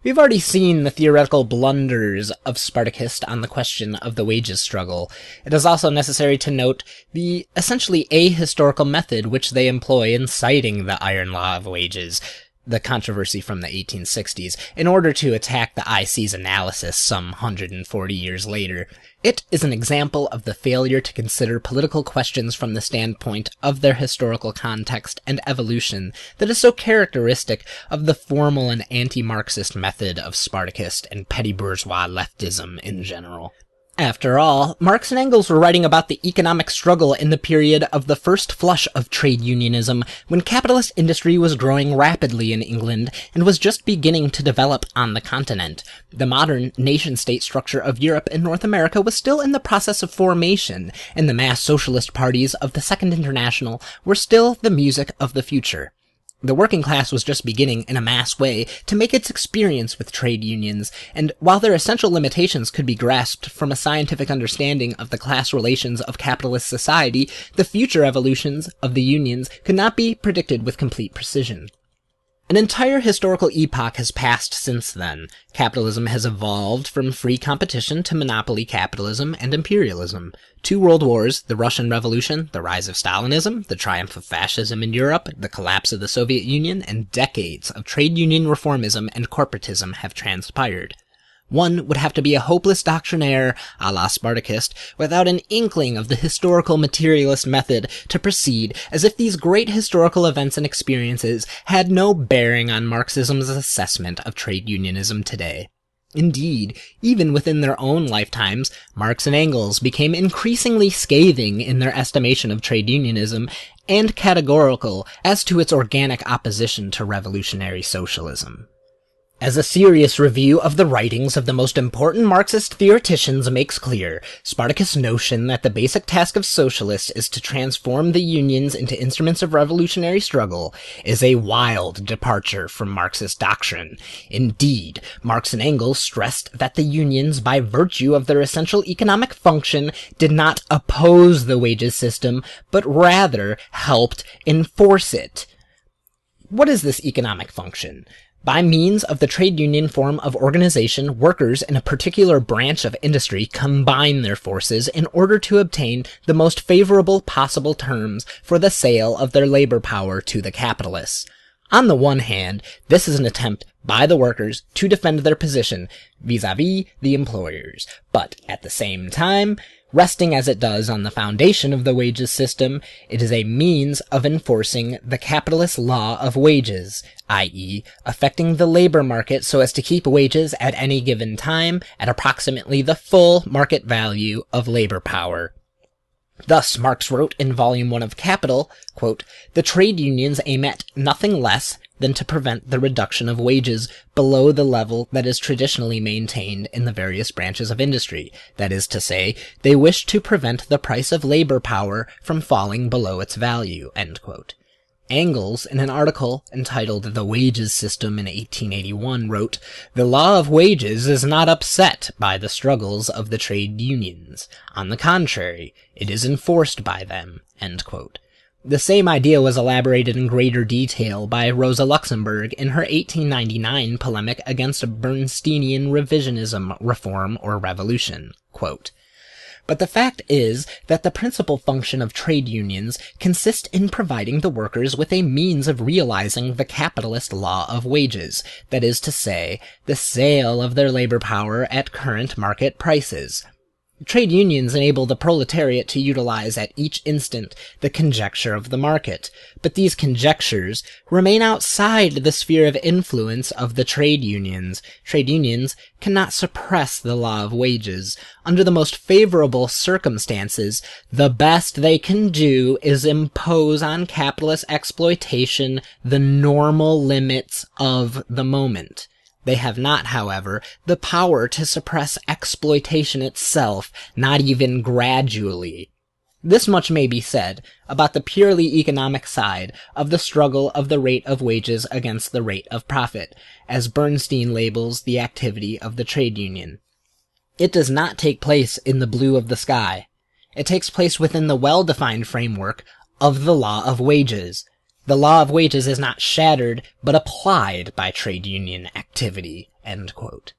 We've already seen the theoretical blunders of Spartacist on the question of the wages struggle. It is also necessary to note the essentially ahistorical method which they employ in citing the iron law of wages, the controversy from the 1860s, in order to attack the IC's analysis some 140 years later. It is an example of the failure to consider political questions from the standpoint of their historical context and evolution that is so characteristic of the formal and anti-Marxist method of Spartacist and Petty-Bourgeois leftism in general. After all, Marx and Engels were writing about the economic struggle in the period of the first flush of trade unionism, when capitalist industry was growing rapidly in England and was just beginning to develop on the continent. The modern nation-state structure of Europe and North America was still in the process of formation, and the mass socialist parties of the Second International were still the music of the future. The working class was just beginning in a mass way to make its experience with trade unions, and while their essential limitations could be grasped from a scientific understanding of the class relations of capitalist society, the future evolutions of the unions could not be predicted with complete precision. An entire historical epoch has passed since then. Capitalism has evolved from free competition to monopoly capitalism and imperialism. 2 world wars, the Russian Revolution, the rise of Stalinism, the triumph of fascism in Europe, the collapse of the Soviet Union, and decades of trade union reformism and corporatism have transpired. One would have to be a hopeless doctrinaire, a la Spartacist, without an inkling of the historical materialist method to proceed as if these great historical events and experiences had no bearing on Marxism's assessment of trade unionism today. Indeed, even within their own lifetimes, Marx and Engels became increasingly scathing in their estimation of trade unionism and categorical as to its organic opposition to revolutionary socialism. As a serious review of the writings of the most important Marxist theoreticians makes clear, Spartacus' notion that the basic task of socialists is to transform the unions into instruments of revolutionary struggle is a wild departure from Marxist doctrine. Indeed, Marx and Engels stressed that the unions, by virtue of their essential economic function, did not oppose the wages system, but rather helped enforce it. What is this economic function? By means of the trade union form of organization, workers in a particular branch of industry combine their forces in order to obtain the most favorable possible terms for the sale of their labor power to the capitalists. On the one hand, this is an attempt by the workers to defend their position vis-à-vis the employers, but at the same time, resting as it does on the foundation of the wages system, it is a means of enforcing the capitalist law of wages, i.e., affecting the labor market so as to keep wages at any given time at approximately the full market value of labor power. Thus, Marx wrote in Volume 1 of Capital, quote, "The trade unions aim at nothing less than to prevent the reduction of wages below the level that is traditionally maintained in the various branches of industry. That is to say, they wish to prevent the price of labor power from falling below its value." End quote. Engels, in an article entitled "The Wages System" in 1881, wrote, "The law of wages is not upset by the struggles of the trade unions. On the contrary, it is enforced by them." End quote. The same idea was elaborated in greater detail by Rosa Luxemburg in her 1899 polemic against Bernsteinian revisionism, reform, or revolution. Quote, "But the fact is that the principal function of trade unions consists in providing the workers with a means of realizing the capitalist law of wages, that is to say, the sale of their labor power at current market prices. Trade unions enable the proletariat to utilize at each instant the conjecture of the market, but these conjectures remain outside the sphere of influence of the trade unions. Trade unions cannot suppress the law of wages. Under the most favorable circumstances, the best they can do is impose on capitalist exploitation the normal limits of the moment. They have not, however, the power to suppress exploitation itself, not even gradually." This much may be said about the purely economic side of the struggle of the rate of wages against the rate of profit, as Bernstein labels the activity of the trade union. It does not take place in the blue of the sky. It takes place within the well-defined framework of the law of wages. The law of wages is not shattered, but applied by trade union activity." End quote.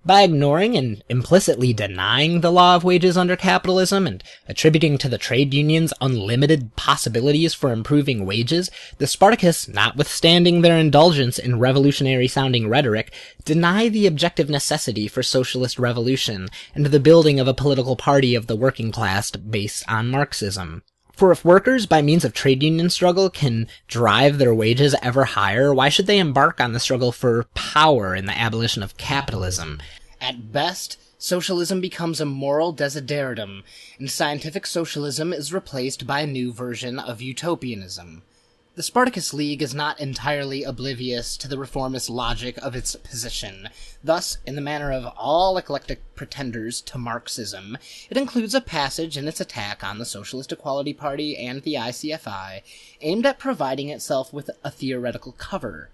By ignoring and implicitly denying the law of wages under capitalism and attributing to the trade unions unlimited possibilities for improving wages, the Spartacists, notwithstanding their indulgence in revolutionary-sounding rhetoric, deny the objective necessity for socialist revolution and the building of a political party of the working class based on Marxism. For if workers, by means of trade union struggle, can drive their wages ever higher, why should they embark on the struggle for power in the abolition of capitalism? At best, socialism becomes a moral desideratum, and scientific socialism is replaced by a new version of utopianism. The Spartacus League is not entirely oblivious to the reformist logic of its position. Thus, in the manner of all eclectic pretenders to Marxism, it includes a passage in its attack on the Socialist Equality Party and the ICFI, aimed at providing itself with a theoretical cover.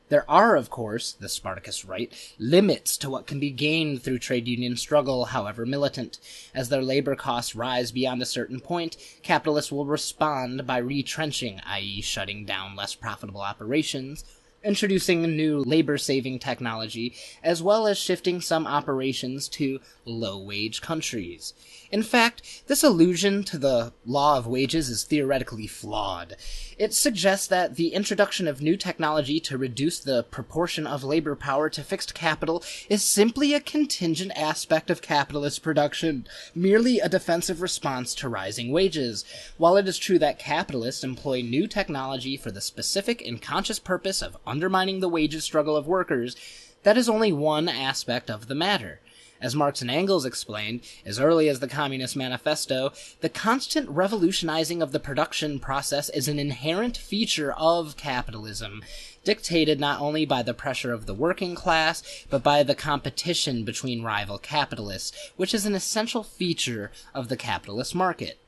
There are, of course, the Spartacists write, limits to what can be gained through trade union struggle, however militant. As their labor costs rise beyond a certain point, capitalists will respond by retrenching, i.e. shutting down less profitable operations, introducing new labor-saving technology, as well as shifting some operations to low-wage countries. In fact, this allusion to the law of wages is theoretically flawed. It suggests that the introduction of new technology to reduce the proportion of labor power to fixed capital is simply a contingent aspect of capitalist production, merely a defensive response to rising wages. While it is true that capitalists employ new technology for the specific and conscious purpose of undermining the wages struggle of workers, that is only one aspect of the matter. As Marx and Engels explained, as early as the Communist Manifesto, the constant revolutionizing of the production process is an inherent feature of capitalism, dictated not only by the pressure of the working class, but by the competition between rival capitalists, which is an essential feature of the capitalist market.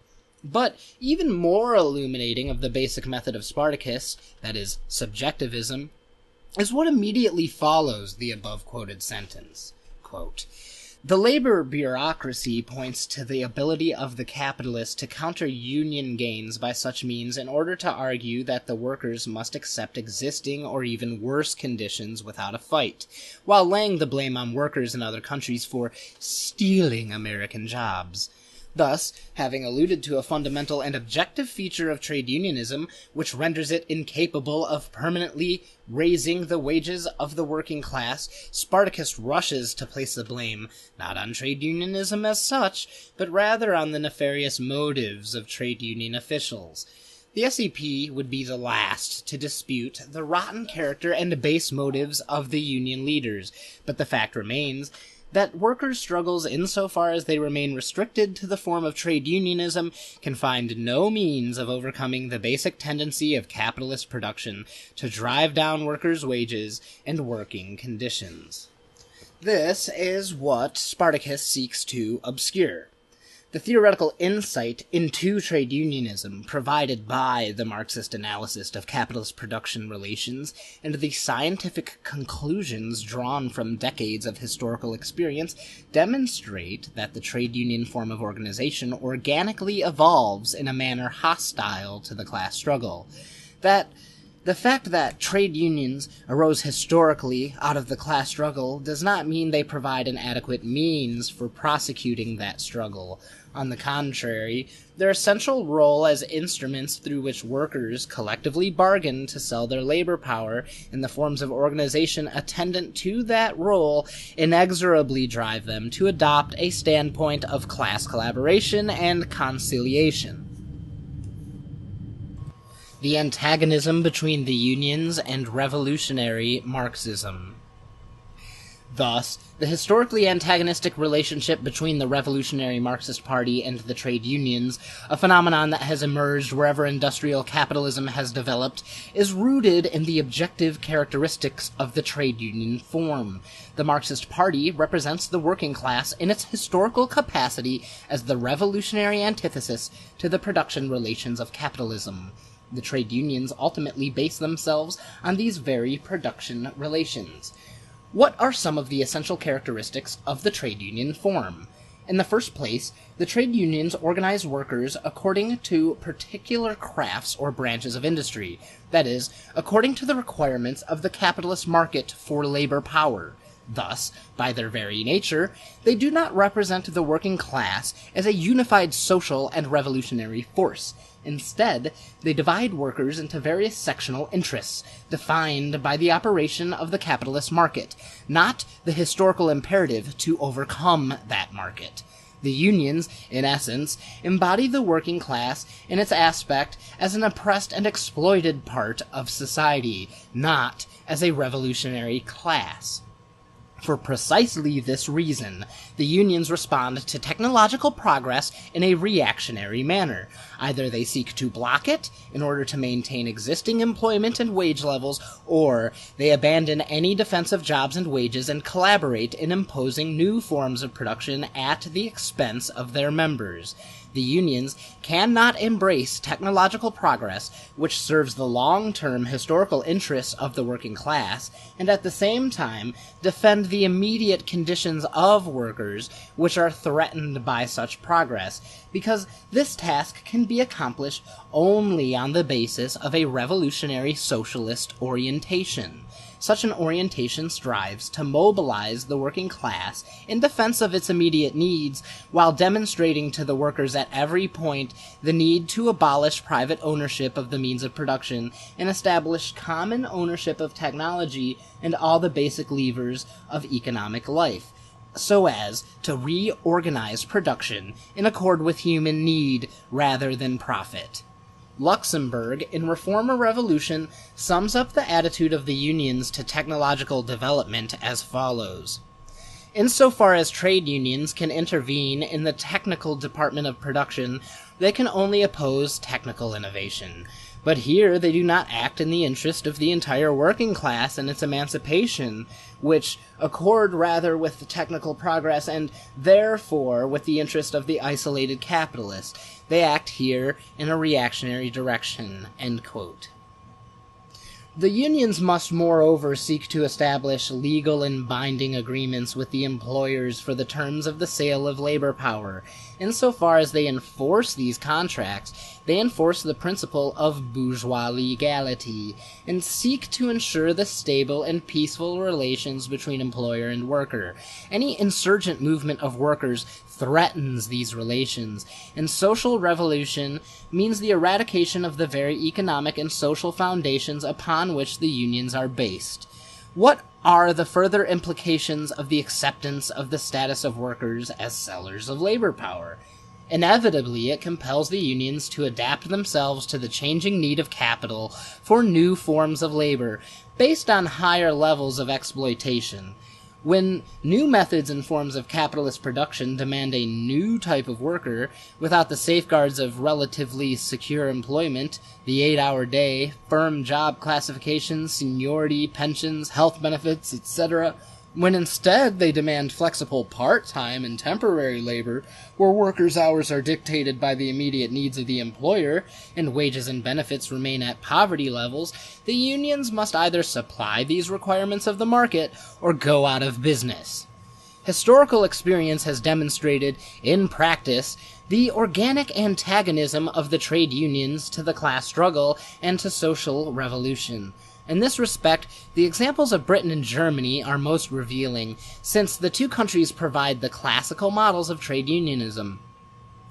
But even more illuminating of the basic method of Spartacus, that is, subjectivism, is what immediately follows the above-quoted sentence. Quote, "The labor bureaucracy points to the ability of the capitalist to counter union gains by such means in order to argue that the workers must accept existing or even worse conditions without a fight, while laying the blame on workers in other countries for stealing American jobs. Thus, having alluded to a fundamental and objective feature of trade unionism, which renders it incapable of permanently raising the wages of the working class, Spartacus rushes to place the blame not on trade unionism as such, but rather on the nefarious motives of trade union officials. The SEP would be the last to dispute the rotten character and base motives of the union leaders, but the fact remains that workers' struggles, insofar as they remain restricted to the form of trade unionism, can find no means of overcoming the basic tendency of capitalist production to drive down workers' wages and working conditions. This is what Spartacus seeks to obscure. The theoretical insight into trade unionism provided by the Marxist analysis of capitalist production relations and the scientific conclusions drawn from decades of historical experience demonstrate that the trade union form of organization organically evolves in a manner hostile to the class struggle. That the fact that trade unions arose historically out of the class struggle does not mean they provide an adequate means for prosecuting that struggle. On the contrary, their essential role as instruments through which workers collectively bargain to sell their labor power and the forms of organization attendant to that role inexorably drive them to adopt a standpoint of class collaboration and conciliation. The antagonism between the unions and revolutionary Marxism. Thus, the historically antagonistic relationship between the revolutionary Marxist Party and the trade unions, a phenomenon that has emerged wherever industrial capitalism has developed, is rooted in the objective characteristics of the trade union form. The Marxist Party represents the working class in its historical capacity as the revolutionary antithesis to the production relations of capitalism. The trade unions ultimately base themselves on these very production relations. What are some of the essential characteristics of the trade union form? In the first place, the trade unions organize workers according to particular crafts or branches of industry, that is, according to the requirements of the capitalist market for labor power. Thus, by their very nature, they do not represent the working class as a unified social and revolutionary force. Instead, they divide workers into various sectional interests, defined by the operation of the capitalist market, not the historical imperative to overcome that market. The unions, in essence, embody the working class in its aspect as an oppressed and exploited part of society, not as a revolutionary class. For precisely this reason, the unions respond to technological progress in a reactionary manner. Either they seek to block it in order to maintain existing employment and wage levels, or they abandon any defense of jobs and wages and collaborate in imposing new forms of production at the expense of their members. The unions cannot embrace technological progress which serves the long-term historical interests of the working class, and at the same time defend the immediate conditions of workers which are threatened by such progress, because this task can be accomplished only on the basis of a revolutionary socialist orientation. Such an orientation strives to mobilize the working class in defense of its immediate needs, while demonstrating to the workers at every point the need to abolish private ownership of the means of production and establish common ownership of technology and all the basic levers of economic life, so as to reorganize production in accord with human need rather than profit. Luxemburg, in Reform or Revolution, sums up the attitude of the unions to technological development as follows. Insofar as trade unions can intervene in the technical department of production, they can only oppose technical innovation. But here they do not act in the interest of the entire working class and its emancipation, which accord rather with the technical progress and therefore with the interest of the isolated capitalist. They act here in a reactionary direction." End quote. The unions must moreover seek to establish legal and binding agreements with the employers for the terms of the sale of labor power. Insofar as they enforce these contracts, they enforce the principle of bourgeois legality, and seek to ensure the stable and peaceful relations between employer and worker. Any insurgent movement of workers threatens these relations, and social revolution means the eradication of the very economic and social foundations upon which the unions are based. What are the further implications of the acceptance of the status of workers as sellers of labor power? Inevitably, it compels the unions to adapt themselves to the changing need of capital for new forms of labor, based on higher levels of exploitation. When new methods and forms of capitalist production demand a new type of worker without the safeguards of relatively secure employment, the 8-hour day, firm job classifications, seniority, pensions, health benefits, etc., when instead they demand flexible part-time and temporary labor, where workers' hours are dictated by the immediate needs of the employer, and wages and benefits remain at poverty levels, the unions must either supply these requirements of the market or go out of business. Historical experience has demonstrated, in practice, the organic antagonism of the trade unions to the class struggle and to social revolution. In this respect, the examples of Britain and Germany are most revealing, since the two countries provide the classical models of trade unionism.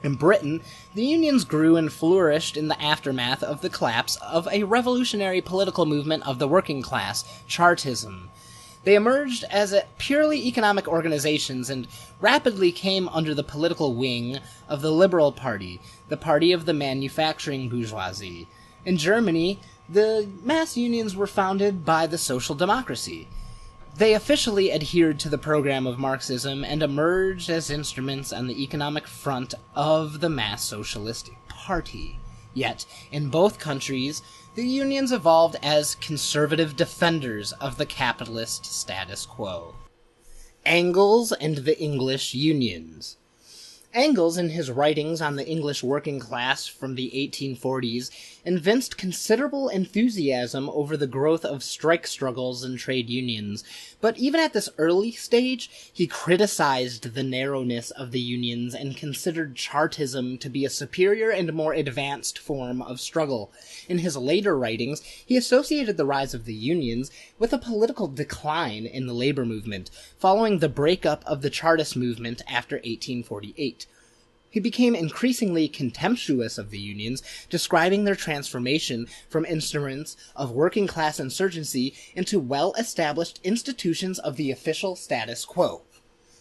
In Britain, the unions grew and flourished in the aftermath of the collapse of a revolutionary political movement of the working class, Chartism. They emerged as purely economic organizations and rapidly came under the political wing of the Liberal Party, the party of the manufacturing bourgeoisie. In Germany, the mass unions were founded by the social democracy. They officially adhered to the program of Marxism and emerged as instruments on the economic front of the mass socialistic party. Yet, in both countries, the unions evolved as conservative defenders of the capitalist status quo. Engels and the English unions. Engels, in his writings on the English working class from the 1840s, evinced considerable enthusiasm over the growth of strike struggles and trade unions, but even at this early stage, he criticized the narrowness of the unions and considered Chartism to be a superior and more advanced form of struggle. In his later writings, he associated the rise of the unions with a political decline in the labor movement, following the breakup of the Chartist movement after 1848. He became increasingly contemptuous of the unions, describing their transformation from instruments of working-class insurgency into well-established institutions of the official status quo.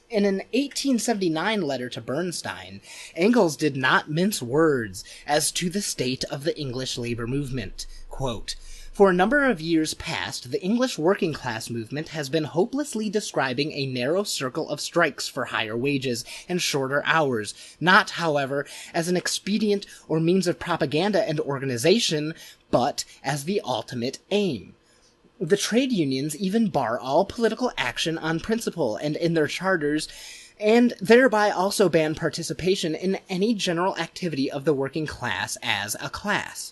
In an 1879 letter to Bernstein, Engels did not mince words as to the state of the English labor movement. Quote, "For a number of years past, the English working-class movement has been hopelessly describing a narrow circle of strikes for higher wages and shorter hours, not, however, as an expedient or means of propaganda and organization, but as the ultimate aim. The trade unions even bar all political action on principle and in their charters, and thereby also ban participation in any general activity of the working class as a class.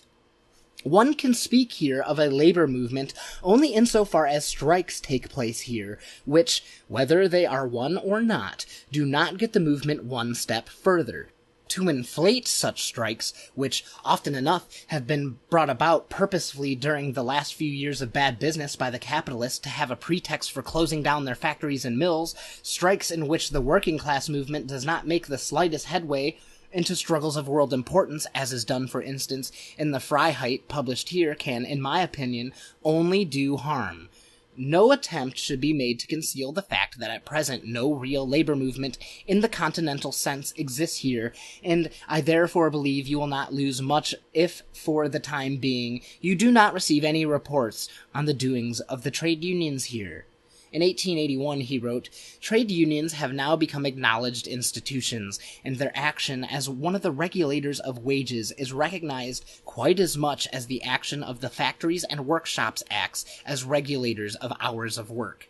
One can speak here of a labor movement only insofar as strikes take place here, which, whether they are won or not, do not get the movement one step further. To inflate such strikes, which often enough have been brought about purposefully during the last few years of bad business by the capitalists to have a pretext for closing down their factories and mills, strikes in which the working class movement does not make the slightest headway, into struggles of world importance, as is done, for instance, in the Freiheit published here, can, in my opinion, only do harm. No attempt should be made to conceal the fact that at present no real labor movement in the continental sense exists here, and I therefore believe you will not lose much if, for the time being, you do not receive any reports on the doings of the trade unions here." In 1881, he wrote, "Trade unions have now become acknowledged institutions, and their action as one of the regulators of wages is recognized quite as much as the action of the Factories and Workshops Acts as regulators of hours of work."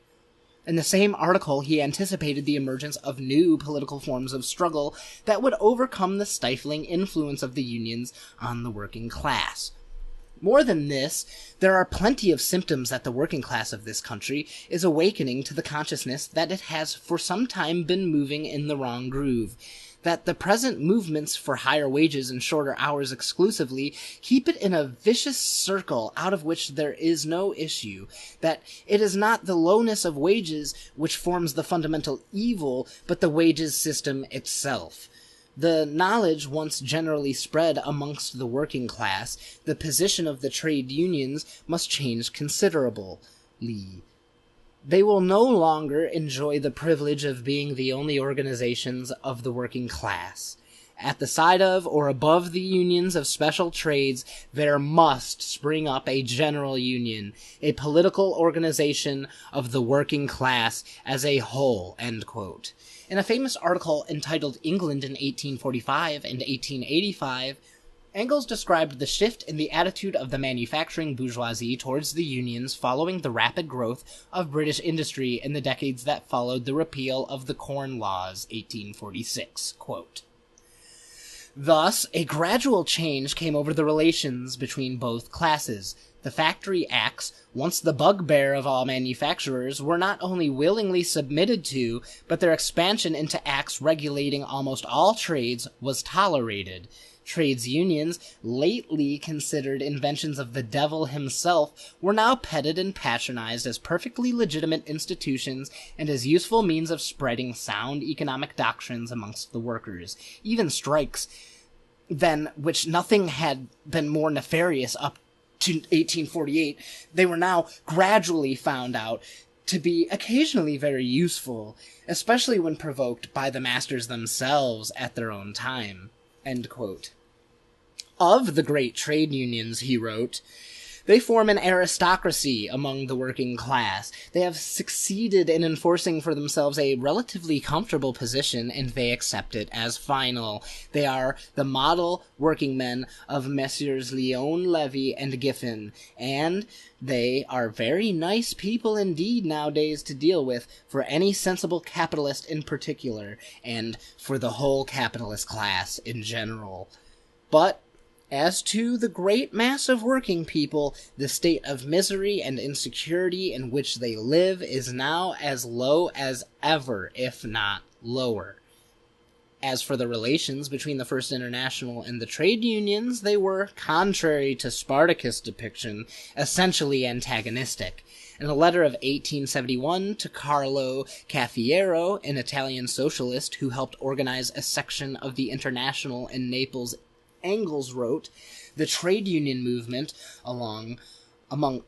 In the same article, he anticipated the emergence of new political forms of struggle that would overcome the stifling influence of the unions on the working class. More than this, there are plenty of symptoms that the working class of this country is awakening to the consciousness that it has for some time been moving in the wrong groove, that the present movements for higher wages and shorter hours exclusively keep it in a vicious circle out of which there is no issue, that it is not the lowness of wages which forms the fundamental evil, but the wages system itself. The knowledge once generally spread amongst the working class, the position of the trade unions must change considerably. They will no longer enjoy the privilege of being the only organizations of the working class. At the side of or above the unions of special trades, there must spring up a general union, a political organization of the working class as a whole, end quote. In a famous article entitled England in 1845 and 1885, Engels described the shift in the attitude of the manufacturing bourgeoisie towards the unions following the rapid growth of British industry in the decades that followed the repeal of the Corn Laws, 1846. Quote, "Thus, a gradual change came over the relations between both classes. The factory acts, once the bugbear of all manufacturers, were not only willingly submitted to, but their expansion into acts regulating almost all trades was tolerated. Trades unions, lately considered inventions of the devil himself, were now petted and patronized as perfectly legitimate institutions and as useful means of spreading sound economic doctrines amongst the workers. Even strikes, than which nothing had been more nefarious up to 1848, they were now gradually found out to be occasionally very useful, especially when provoked by the masters themselves at their own time." End quote. Of the great trade unions, he wrote, "They form an aristocracy among the working class. They have succeeded in enforcing for themselves a relatively comfortable position, and they accept it as final. They are the model working men of Messrs. Lyon, Levy, and Giffen, and they are very nice people indeed nowadays to deal with for any sensible capitalist in particular, and for the whole capitalist class in general. But as to the great mass of working people, the state of misery and insecurity in which they live is now as low as ever, if not lower. As for the relations between the First International and the trade unions, they were, contrary to Spartacus' depiction, essentially antagonistic. In a letter of 1871 to Carlo Caffiero, an Italian socialist who helped organize a section of the International in Naples, Engels wrote, "The trade union movement, among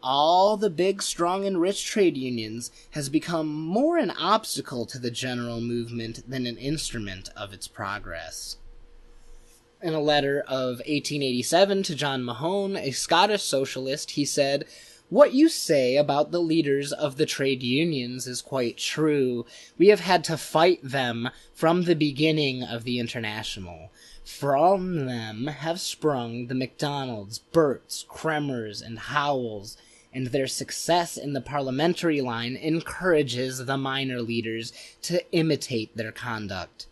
all the big, strong, and rich trade unions, has become more an obstacle to the general movement than an instrument of its progress." In a letter of 1887 to John Mahone, a Scottish socialist, he said, "What you say about the leaders of the trade unions is quite true. We have had to fight them from the beginning of the International. From them have sprung the MacDonalds, Burts, Kremers, and Howells, and their success in the parliamentary line encourages the minor leaders to imitate their conduct."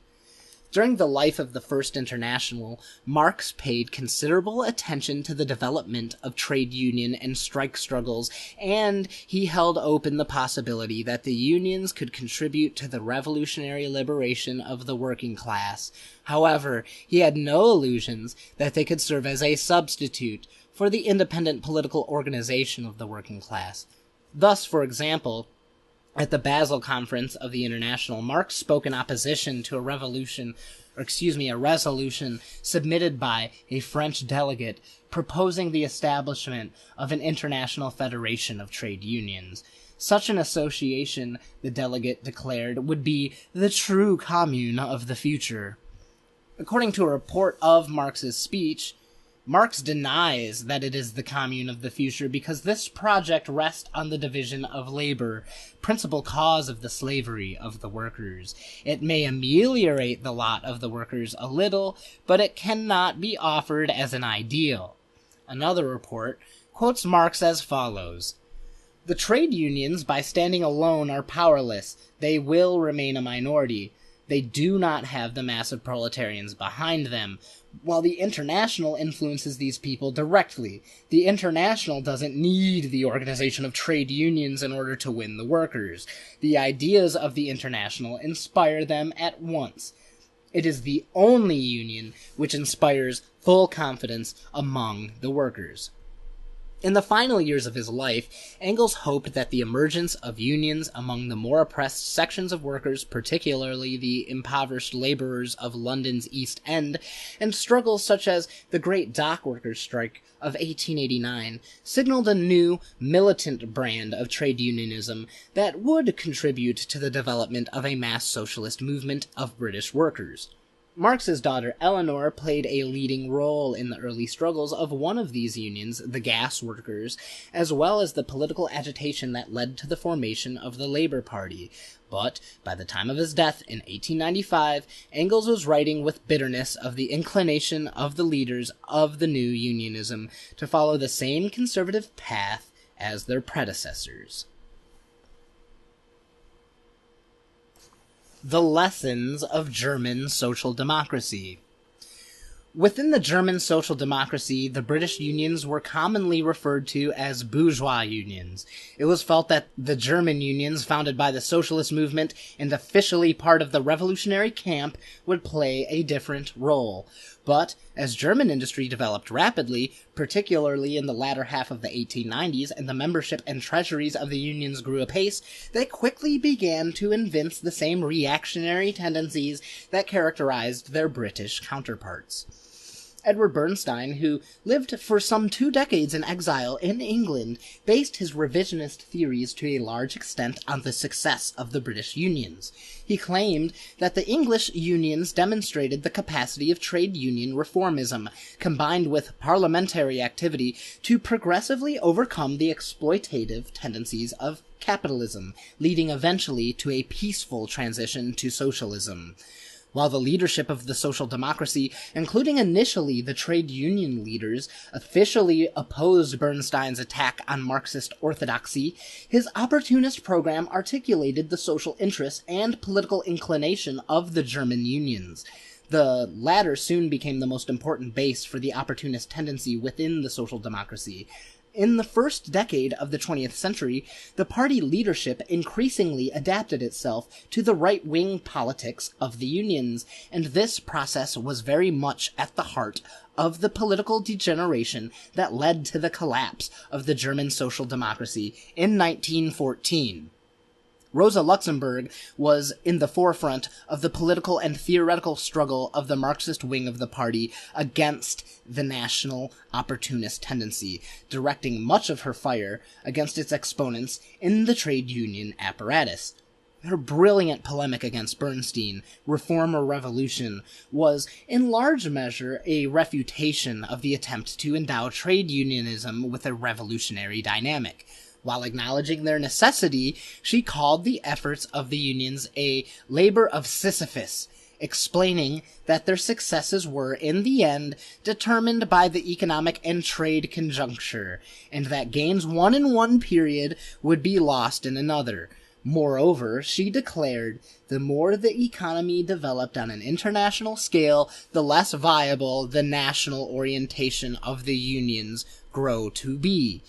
During the life of the First International, Marx paid considerable attention to the development of trade union and strike struggles, and he held open the possibility that the unions could contribute to the revolutionary liberation of the working class. However, he had no illusions that they could serve as a substitute for the independent political organization of the working class. Thus, for example, at the Basel Conference of the International, Marx spoke in opposition to a resolution submitted by a French delegate proposing the establishment of an international federation of trade unions. Such an association, the delegate declared, would be the true commune of the future. According to a report of Marx's speech, Marx denies that it is the commune of the future because this project rests on the division of labor, principal cause of the slavery of the workers. It may ameliorate the lot of the workers a little, but it cannot be offered as an ideal. Another report quotes Marx as follows: "The trade unions, by standing alone, are powerless. They will remain a minority. They do not have the mass of proletarians behind them, while the International influences these people directly. The International doesn't need the organization of trade unions in order to win the workers. The ideas of the International inspire them at once. It is the only union which inspires full confidence among the workers." In the final years of his life, Engels hoped that the emergence of unions among the more oppressed sections of workers, particularly the impoverished laborers of London's East End, and struggles such as the great dock workers' strike of 1889, signaled a new, militant brand of trade unionism that would contribute to the development of a mass socialist movement of British workers. Marx's daughter Eleanor played a leading role in the early struggles of one of these unions, the gas workers, as well as the political agitation that led to the formation of the Labor Party. But by the time of his death in 1895, Engels was writing with bitterness of the inclination of the leaders of the new Unionism to follow the same conservative path as their predecessors. The lessons of German social democracy. Within the German social democracy, the British unions were commonly referred to as bourgeois unions. It was felt that the German unions, founded by the socialist movement and officially part of the revolutionary camp, would play a different role. But as German industry developed rapidly, particularly in the latter half of the 1890s, and the membership and treasuries of the unions grew apace, they quickly began to evince the same reactionary tendencies that characterized their British counterparts. Edward Bernstein, who lived for some 2 decades in exile in England, based his revisionist theories to a large extent on the success of the British unions. He claimed that the English unions demonstrated the capacity of trade union reformism, combined with parliamentary activity, to progressively overcome the exploitative tendencies of capitalism, leading eventually to a peaceful transition to socialism. While the leadership of the social democracy, including initially the trade union leaders, officially opposed Bernstein's attack on Marxist orthodoxy, his opportunist program articulated the social interests and political inclination of the German unions. The latter soon became the most important base for the opportunist tendency within the social democracy. In the first decade of the 20th century, the party leadership increasingly adapted itself to the right-wing politics of the unions, and this process was very much at the heart of the political degeneration that led to the collapse of the German social democracy in 1914. Rosa Luxemburg was in the forefront of the political and theoretical struggle of the Marxist wing of the party against the national opportunist tendency, directing much of her fire against its exponents in the trade union apparatus. Her brilliant polemic against Bernstein, Reform or Revolution, was in large measure a refutation of the attempt to endow trade unionism with a revolutionary dynamic. While acknowledging their necessity, she called the efforts of the unions a labor of Sisyphus, explaining that their successes were, in the end, determined by the economic and trade conjuncture, and that gains won in one period would be lost in another. Moreover, she declared, the more the economy developed on an international scale, the less viable the national orientation of the unions grow to be.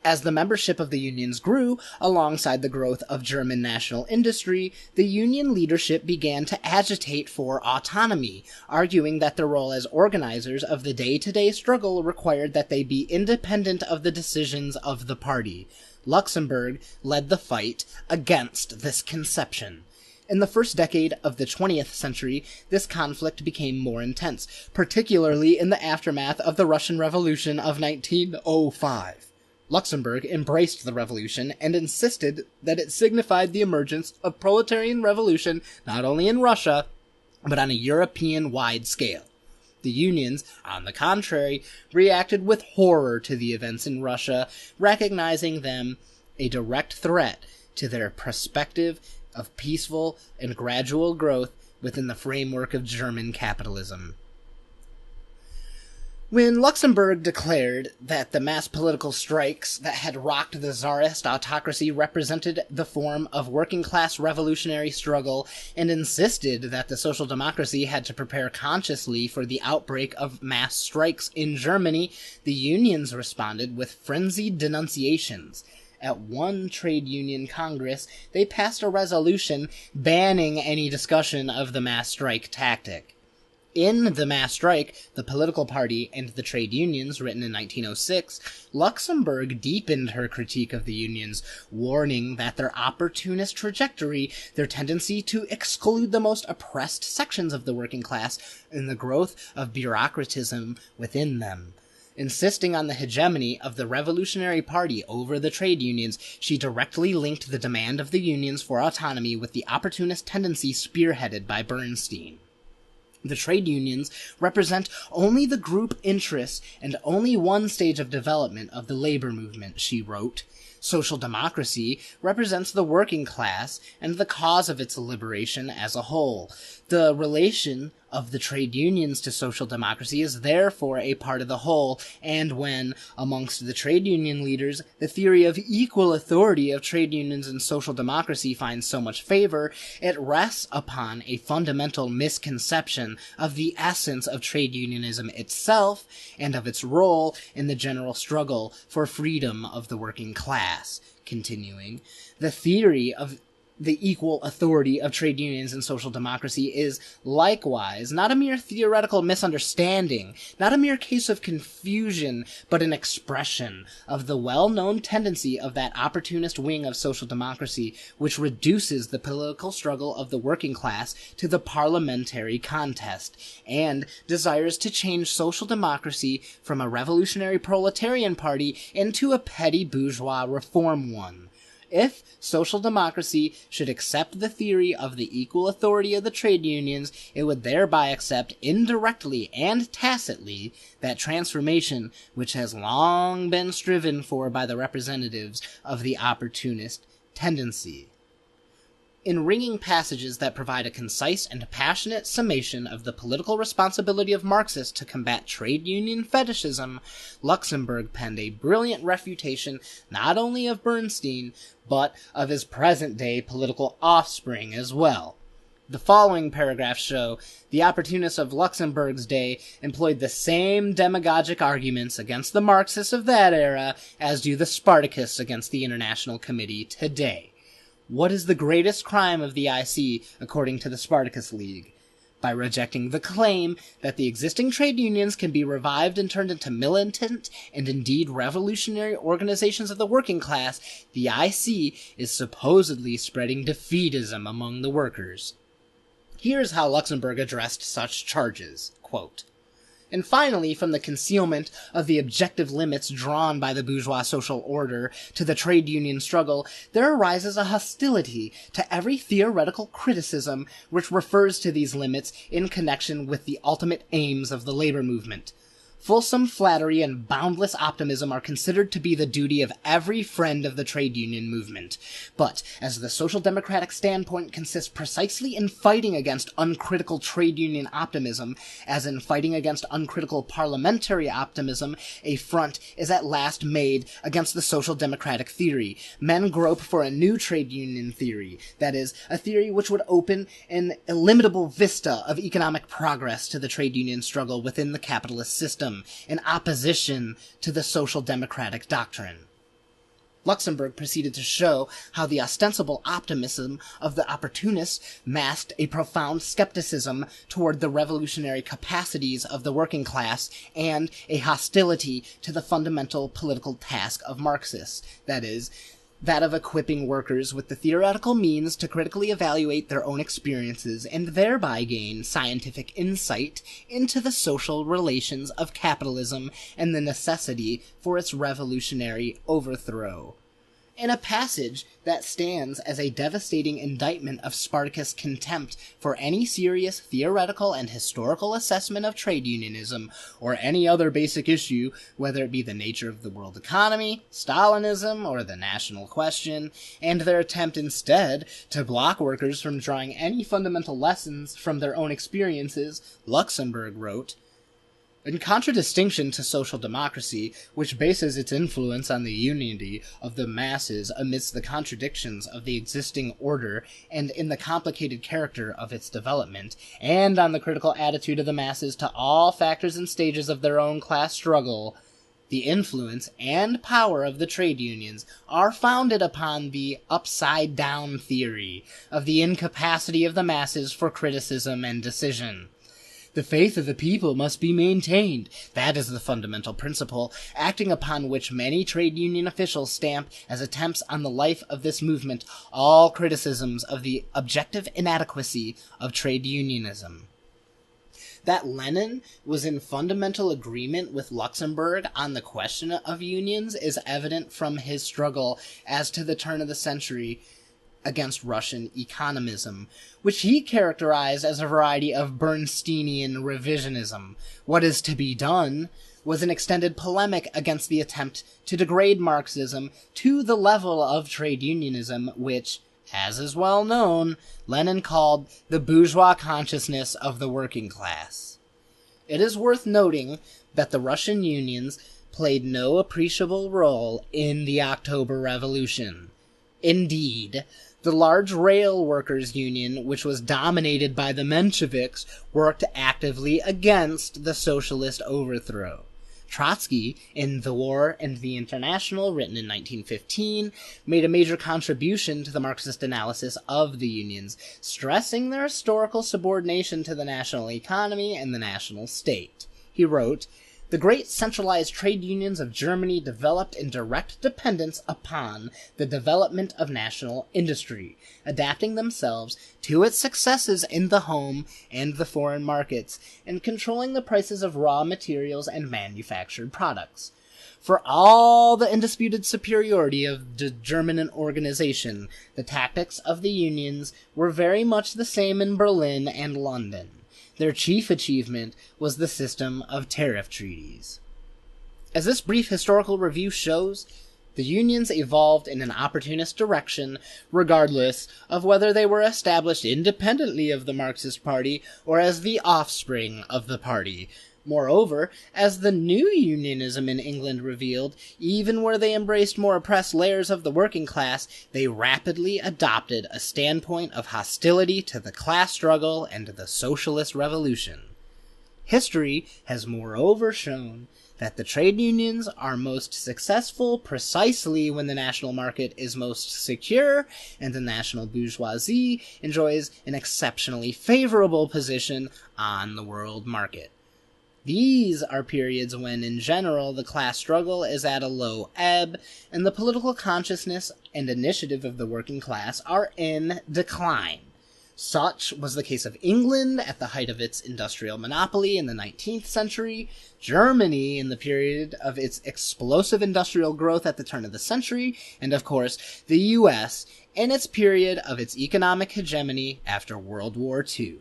As the membership of the unions grew, alongside the growth of German national industry, the union leadership began to agitate for autonomy, arguing that their role as organizers of the day-to-day struggle required that they be independent of the decisions of the party. Luxemburg led the fight against this conception. In the first decade of the 20th century, this conflict became more intense, particularly in the aftermath of the Russian Revolution of 1905. Luxemburg embraced the revolution and insisted that it signified the emergence of proletarian revolution not only in Russia, but on a European-wide scale. The unions, on the contrary, reacted with horror to the events in Russia, recognizing them a direct threat to their perspective of peaceful and gradual growth within the framework of German capitalism. When Luxemburg declared that the mass political strikes that had rocked the Tsarist autocracy represented the form of working-class revolutionary struggle and insisted that the social democracy had to prepare consciously for the outbreak of mass strikes in Germany, the unions responded with frenzied denunciations. At one trade union congress, they passed a resolution banning any discussion of the mass strike tactic. In The Mass Strike, the Political Party and the Trade Unions, written in 1906, Luxemburg deepened her critique of the unions, warning that their opportunist trajectory, their tendency to exclude the most oppressed sections of the working class, and the growth of bureaucratism within them. Insisting on the hegemony of the Revolutionary Party over the trade unions, she directly linked the demand of the unions for autonomy with the opportunist tendency spearheaded by Bernstein. The trade unions represent only the group interests and only one stage of development of the labor movement, she wrote. Social democracy represents the working class and the cause of its liberation as a whole. The relation of the trade unions to social democracy is therefore a part of the whole, and when, amongst the trade union leaders, the theory of equal authority of trade unions and social democracy finds so much favor, it rests upon a fundamental misconception of the essence of trade unionism itself and of its role in the general struggle for freedom of the working class. Continuing, the theory of the equal authority of trade unions and social democracy is likewise not a mere theoretical misunderstanding, not a mere case of confusion, but an expression of the well-known tendency of that opportunist wing of social democracy which reduces the political struggle of the working class to the parliamentary contest, and desires to change social democracy from a revolutionary proletarian party into a petty bourgeois reform one. If social democracy should accept the theory of the equal authority of the trade unions, it would thereby accept indirectly and tacitly that transformation which has long been striven for by the representatives of the opportunist tendency. In ringing passages that provide a concise and passionate summation of the political responsibility of Marxists to combat trade union fetishism, Luxemburg penned a brilliant refutation not only of Bernstein, but of his present-day political offspring as well. The following paragraphs show the opportunists of Luxemburg's day employed the same demagogic arguments against the Marxists of that era as do the Spartacists against the International Committee today. What is the greatest crime of the IC, according to the Spartacus League? By rejecting the claim that the existing trade unions can be revived and turned into militant and indeed revolutionary organizations of the working class, the IC is supposedly spreading defeatism among the workers. Here's how Luxemburg addressed such charges. Quote, and finally, from the concealment of the objective limits drawn by the bourgeois social order to the trade union struggle, there arises a hostility to every theoretical criticism which refers to these limits in connection with the ultimate aims of the labor movement. Fulsome flattery and boundless optimism are considered to be the duty of every friend of the trade union movement. But, as the social democratic standpoint consists precisely in fighting against uncritical trade union optimism, as in fighting against uncritical parliamentary optimism, a front is at last made against the social democratic theory. Men grope for a new trade union theory, that is, a theory which would open an illimitable vista of economic progress to the trade union struggle within the capitalist system, in opposition to the social democratic doctrine. Luxemburg proceeded to show how the ostensible optimism of the opportunists masked a profound skepticism toward the revolutionary capacities of the working class and a hostility to the fundamental political task of Marxists, that is, that of equipping workers with the theoretical means to critically evaluate their own experiences and thereby gain scientific insight into the social relations of capitalism and the necessity for its revolutionary overthrow. In a passage that stands as a devastating indictment of Spartacus' contempt for any serious theoretical and historical assessment of trade unionism, or any other basic issue, whether it be the nature of the world economy, Stalinism, or the national question, and their attempt instead to block workers from drawing any fundamental lessons from their own experiences, Luxemburg wrote, in contradistinction to social democracy, which bases its influence on the unity of the masses amidst the contradictions of the existing order and in the complicated character of its development, and on the critical attitude of the masses to all factors and stages of their own class struggle, the influence and power of the trade unions are founded upon the upside-down theory of the incapacity of the masses for criticism and decision. The faith of the people must be maintained. That is the fundamental principle, acting upon which many trade union officials stamp as attempts on the life of this movement all criticisms of the objective inadequacy of trade unionism. That Lenin was in fundamental agreement with Luxemburg on the question of unions is evident from his struggle as to the turn of the century against Russian economism, which he characterized as a variety of Bernsteinian revisionism. What is to be done was an extended polemic against the attempt to degrade Marxism to the level of trade unionism, which, as is well known, Lenin called the bourgeois consciousness of the working class. It is worth noting that the Russian unions played no appreciable role in the October Revolution. Indeed, the large rail workers' union, which was dominated by the Mensheviks, worked actively against the socialist overthrow. Trotsky, in The War and the International, written in 1915, made a major contribution to the Marxist analysis of the unions, stressing their historical subordination to the national economy and the national state. He wrote, "The great centralized trade unions of Germany developed in direct dependence upon the development of national industry, adapting themselves to its successes in the home and the foreign markets, and controlling the prices of raw materials and manufactured products. For all the indisputed superiority of the German organization, the tactics of the unions were very much the same in Berlin and London. Their chief achievement was the system of tariff treaties." As this brief historical review shows, the unions evolved in an opportunist direction, regardless of whether they were established independently of the Marxist Party or as the offspring of the party. Moreover, as the new unionism in England revealed, even where they embraced more oppressed layers of the working class, they rapidly adopted a standpoint of hostility to the class struggle and the socialist revolution. History has moreover shown that the trade unions are most successful precisely when the national market is most secure and the national bourgeoisie enjoys an exceptionally favorable position on the world market. These are periods when, in general, the class struggle is at a low ebb, and the political consciousness and initiative of the working class are in decline. Such was the case of England at the height of its industrial monopoly in the 19th century, Germany in the period of its explosive industrial growth at the turn of the century, and of course, the US in its period of its economic hegemony after World War II.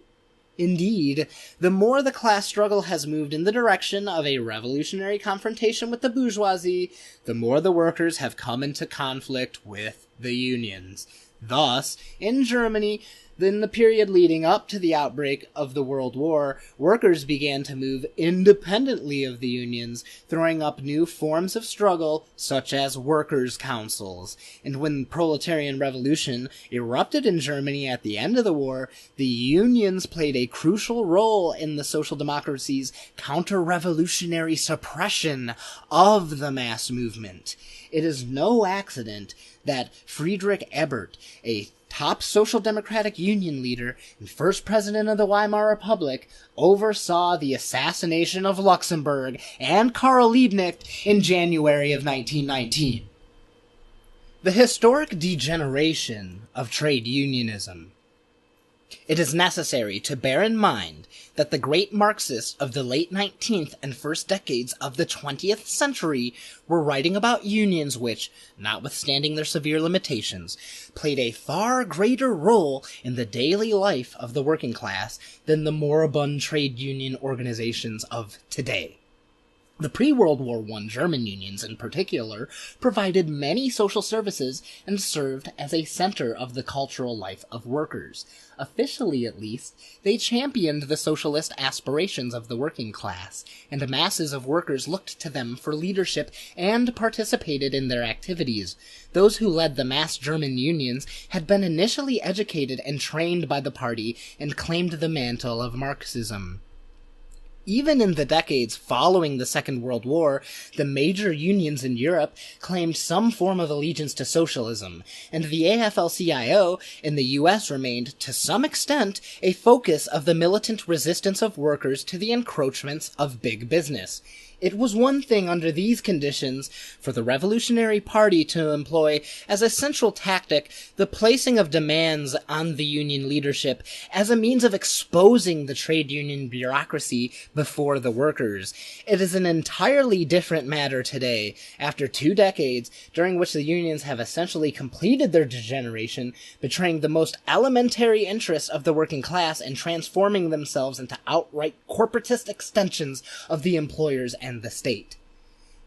Indeed, the more the class struggle has moved in the direction of a revolutionary confrontation with the bourgeoisie, the more the workers have come into conflict with the unions. Thus, in Germany, in the period leading up to the outbreak of the World War, workers began to move independently of the unions, throwing up new forms of struggle, such as workers' councils. And when the proletarian revolution erupted in Germany at the end of the war, the unions played a crucial role in the social democracy's counter-revolutionary suppression of the mass movement. It is no accident that Friedrich Ebert, a top social democratic union leader and first president of the Weimar Republic, oversaw the assassination of Luxemburg and Karl Liebknecht in January of 1919. The historic degeneration of trade unionism. It is necessary to bear in mind that the great Marxists of the late 19th and first decades of the 20th century were writing about unions which, notwithstanding their severe limitations, played a far greater role in the daily life of the working class than the moribund trade union organizations of today. The pre-World War I German unions, in particular, provided many social services and served as a center of the cultural life of workers. Officially, at least, they championed the socialist aspirations of the working class, and masses of workers looked to them for leadership and participated in their activities. Those who led the mass German unions had been initially educated and trained by the party and claimed the mantle of Marxism. Even in the decades following the Second World War, the major unions in Europe claimed some form of allegiance to socialism, and the AFL-CIO in the US remained, to some extent, a focus of the militant resistance of workers to the encroachments of big business. It was one thing under these conditions for the Revolutionary Party to employ as a central tactic the placing of demands on the Union leadership as a means of exposing the trade union bureaucracy before the workers. It is an entirely different matter today, after 2 decades during which the unions have essentially completed their degeneration, betraying the most elementary interests of the working class and transforming themselves into outright corporatist extensions of the employers and the state.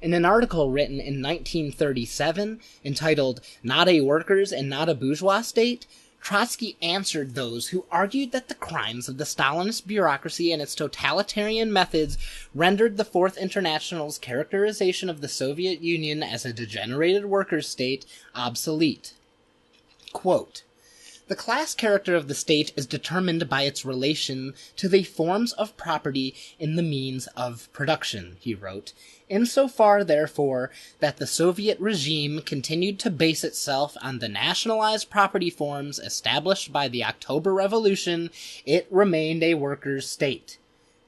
In an article written in 1937, entitled "Not a Workers' and Not a Bourgeois State," Trotsky answered those who argued that the crimes of the Stalinist bureaucracy and its totalitarian methods rendered the Fourth International's characterization of the Soviet Union as a degenerated workers' state obsolete. Quote, "The class character of the state is determined by its relation to the forms of property in the means of production," he wrote. "Insofar, therefore, that the Soviet regime continued to base itself on the nationalized property forms established by the October Revolution, it remained a workers' state."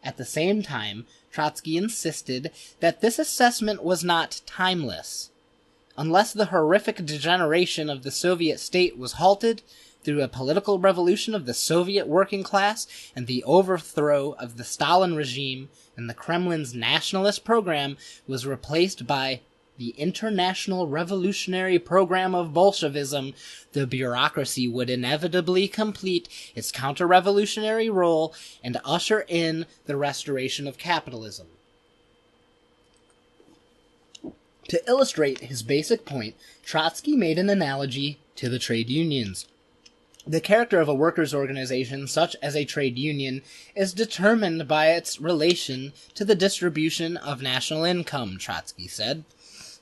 At the same time, Trotsky insisted that this assessment was not timeless. Unless the horrific degeneration of the Soviet state was halted through a political revolution of the Soviet working class and the overthrow of the Stalin regime, and the Kremlin's nationalist program was replaced by the International Revolutionary Program of Bolshevism, the bureaucracy would inevitably complete its counter-revolutionary role and usher in the restoration of capitalism. To illustrate his basic point, Trotsky made an analogy to the trade unions. The character of a workers' organization, such as a trade union, is determined by its relation to the distribution of national income, Trotsky said.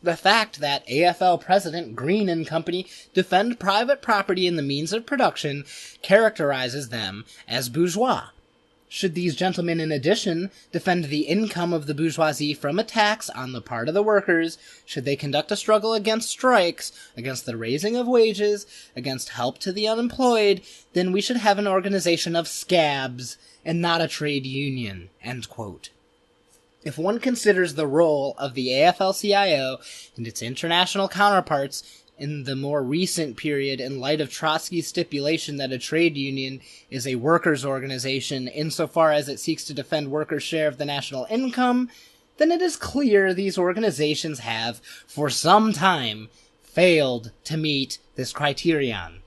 The fact that AFL President Green and Company defend private property in the means of production characterizes them as bourgeois. Should these gentlemen, in addition, defend the income of the bourgeoisie from attacks on the part of the workers, should they conduct a struggle against strikes, against the raising of wages, against help to the unemployed, then we should have an organization of scabs, and not a trade union." End quote. If one considers the role of the AFL-CIO and its international counterparts in the more recent period in light of Trotsky's stipulation that a trade union is a workers' organization insofar as it seeks to defend workers' share of the national income, then it is clear these organizations have, for some time, failed to meet this criterion.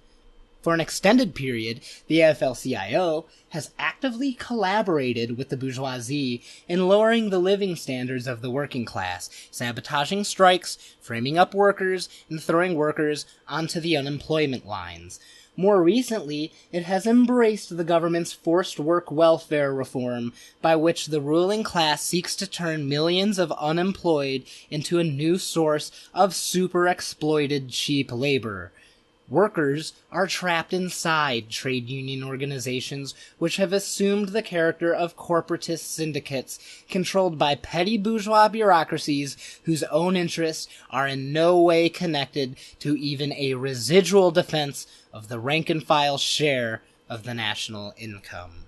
For an extended period, the AFL-CIO has actively collaborated with the bourgeoisie in lowering the living standards of the working class, sabotaging strikes, framing up workers, and throwing workers onto the unemployment lines. More recently, it has embraced the government's forced work welfare reform, by which the ruling class seeks to turn millions of unemployed into a new source of super-exploited cheap labor. Workers are trapped inside trade union organizations which have assumed the character of corporatist syndicates controlled by petty bourgeois bureaucracies whose own interests are in no way connected to even a residual defense of the rank-and-file share of the national income.